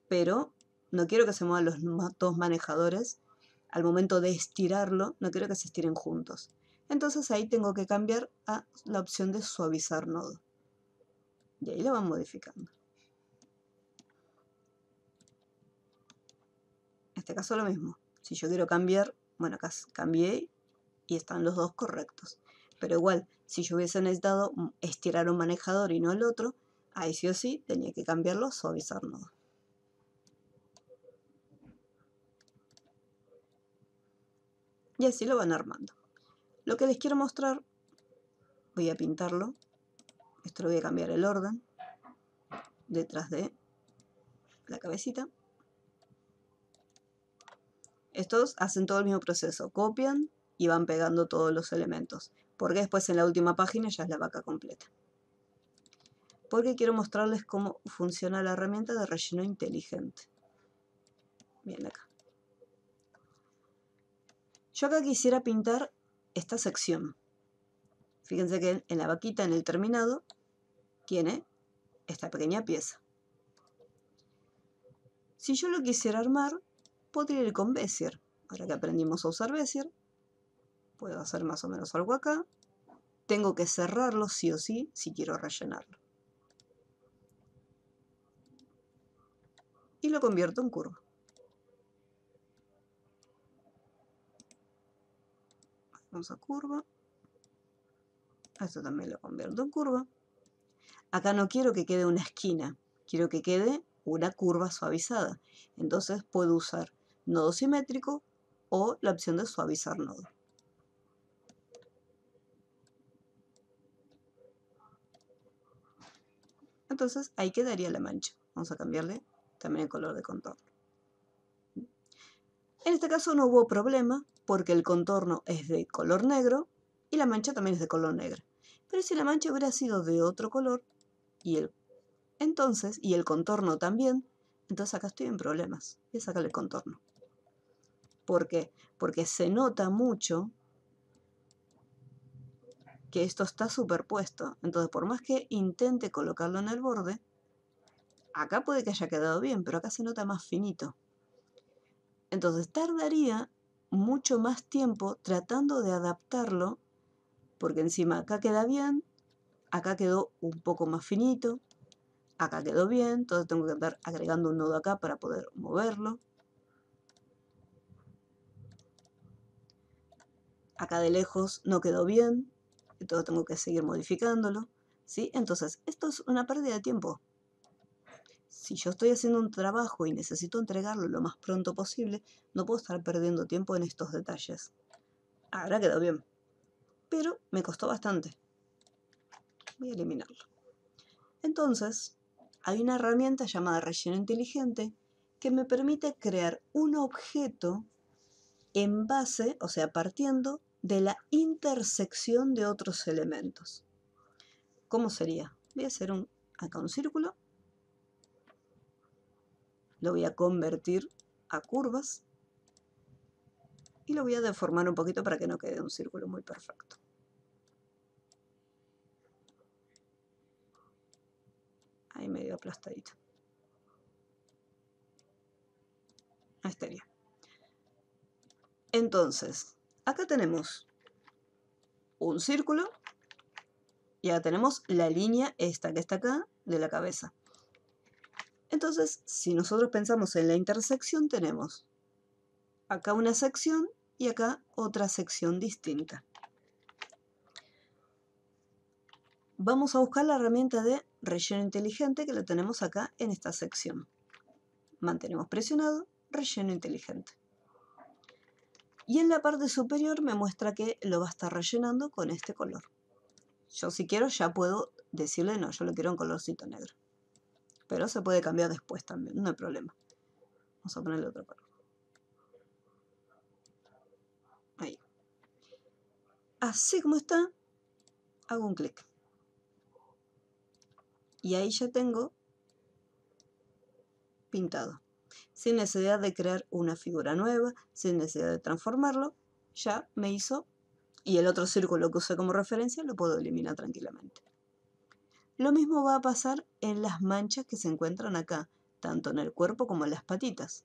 pero no quiero que se muevan los dos manejadores. Al momento de estirarlo, no quiero que se estiren juntos. Entonces ahí tengo que cambiar a la opción de suavizar nodo. Y ahí lo van modificando. En este caso lo mismo. Si yo quiero cambiar, bueno, acá cambié y están los dos correctos. Pero igual, si yo hubiese necesitado estirar un manejador y no el otro, ahí sí o sí tenía que cambiarlo a suavizar nodo. Y así lo van armando. Lo que les quiero mostrar, voy a pintarlo. Esto lo voy a cambiar el orden detrás de la cabecita. Estos hacen todo el mismo proceso, copian y van pegando todos los elementos, porque después en la última página ya es la vaca completa. Porque quiero mostrarles cómo funciona la herramienta de relleno inteligente. Bien acá. Yo acá quisiera pintar esta sección. Fíjense que en la vaquita, en el terminado, tiene esta pequeña pieza. Si yo lo quisiera armar, podría ir con Bezier. Ahora que aprendimos a usar Bezier, puedo hacer más o menos algo acá. Tengo que cerrarlo sí o sí si quiero rellenarlo. Y lo convierto en curva. Vamos a curva. Esto también lo convierto en curva. Acá no quiero que quede una esquina, quiero que quede una curva suavizada. Entonces puedo usar nodo simétrico o la opción de suavizar nodo. Entonces ahí quedaría la mancha. Vamos a cambiarle también el color de contorno. En este caso no hubo problema porque el contorno es de color negro y la mancha también es de color negro. Pero si la mancha hubiera sido de otro color y el contorno también, entonces acá estoy en problemas. Voy a sacarle el contorno. ¿Por qué? Porque se nota mucho que esto está superpuesto. Entonces, por más que intente colocarlo en el borde, acá puede que haya quedado bien, pero acá se nota más finito. Entonces, tardaría mucho más tiempo tratando de adaptarlo, porque encima acá queda bien, acá quedó un poco más finito, acá quedó bien, entonces tengo que andar agregando un nodo acá para poder moverlo. Acá de lejos no quedó bien, entonces tengo que seguir modificándolo, ¿sí? Entonces, esto es una pérdida de tiempo. Si yo estoy haciendo un trabajo y necesito entregarlo lo más pronto posible, no puedo estar perdiendo tiempo en estos detalles. Ahora quedó bien, pero me costó bastante. Voy a eliminarlo. Entonces, hay una herramienta llamada relleno inteligente que me permite crear un objeto en base, o sea, partiendo de la intersección de otros elementos. ¿Cómo sería? Voy a hacer acá un círculo. Lo voy a convertir a curvas. Y lo voy a deformar un poquito para que no quede un círculo muy perfecto. Ahí medio aplastadito. Ahí estaría. Entonces, acá tenemos un círculo y acá tenemos la línea esta que está acá de la cabeza. Entonces, si nosotros pensamos en la intersección, tenemos acá una sección y acá otra sección distinta. Vamos a buscar la herramienta de relleno inteligente que la tenemos acá en esta sección. mantenemos presionado, relleno inteligente. Y en la parte superior me muestra que lo va a estar rellenando con este color. Yo si quiero ya puedo decirle, no, yo lo quiero en colorcito negro. Pero se puede cambiar después también, no hay problema. Vamos a ponerle otro color. Ahí. Así como está, hago un clic. Y ahí ya tengo pintado. Sin necesidad de crear una figura nueva, sin necesidad de transformarlo, ya me hizo. Y el otro círculo que usé como referencia lo puedo eliminar tranquilamente. Lo mismo va a pasar en las manchas que se encuentran acá, tanto en el cuerpo como en las patitas.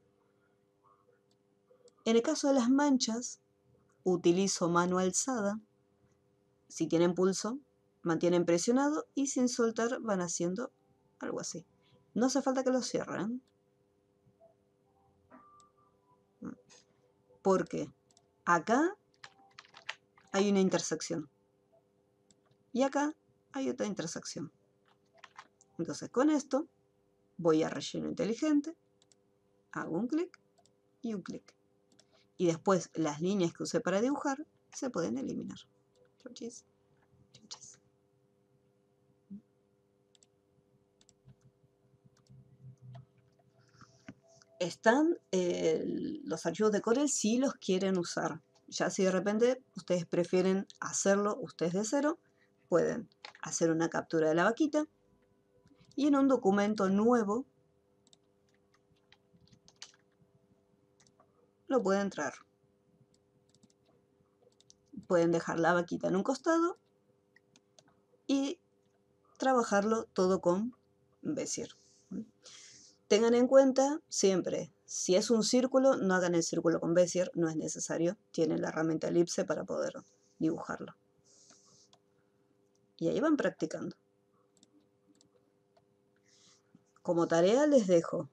En el caso de las manchas, utilizo mano alzada. Si tienen pulso, mantienen presionado y sin soltar van haciendo algo así. No hace falta que lo cierren, porque acá hay una intersección y acá hay otra intersección. Entonces con esto voy a relleno inteligente, hago un clic y un clic. Y después las líneas que usé para dibujar se pueden eliminar. Chuchis, chuchis. Están los archivos de Corel si los quieren usar. Ya si de repente ustedes prefieren hacerlo ustedes de cero, pueden hacer una captura de la vaquita y en un documento nuevo lo pueden traer. Pueden dejar la vaquita en un costado y trabajarlo todo con Bezier. Tengan en cuenta siempre, si es un círculo, no hagan el círculo con Bezier, no es necesario. Tienen la herramienta elipse para poder dibujarlo. Y ahí van practicando. Como tarea les dejo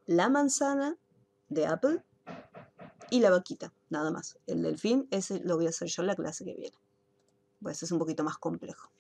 la manzana de Apple y la vaquita, nada más. El delfín, ese lo voy a hacer yo en la clase que viene. Pues es un poquito más complejo.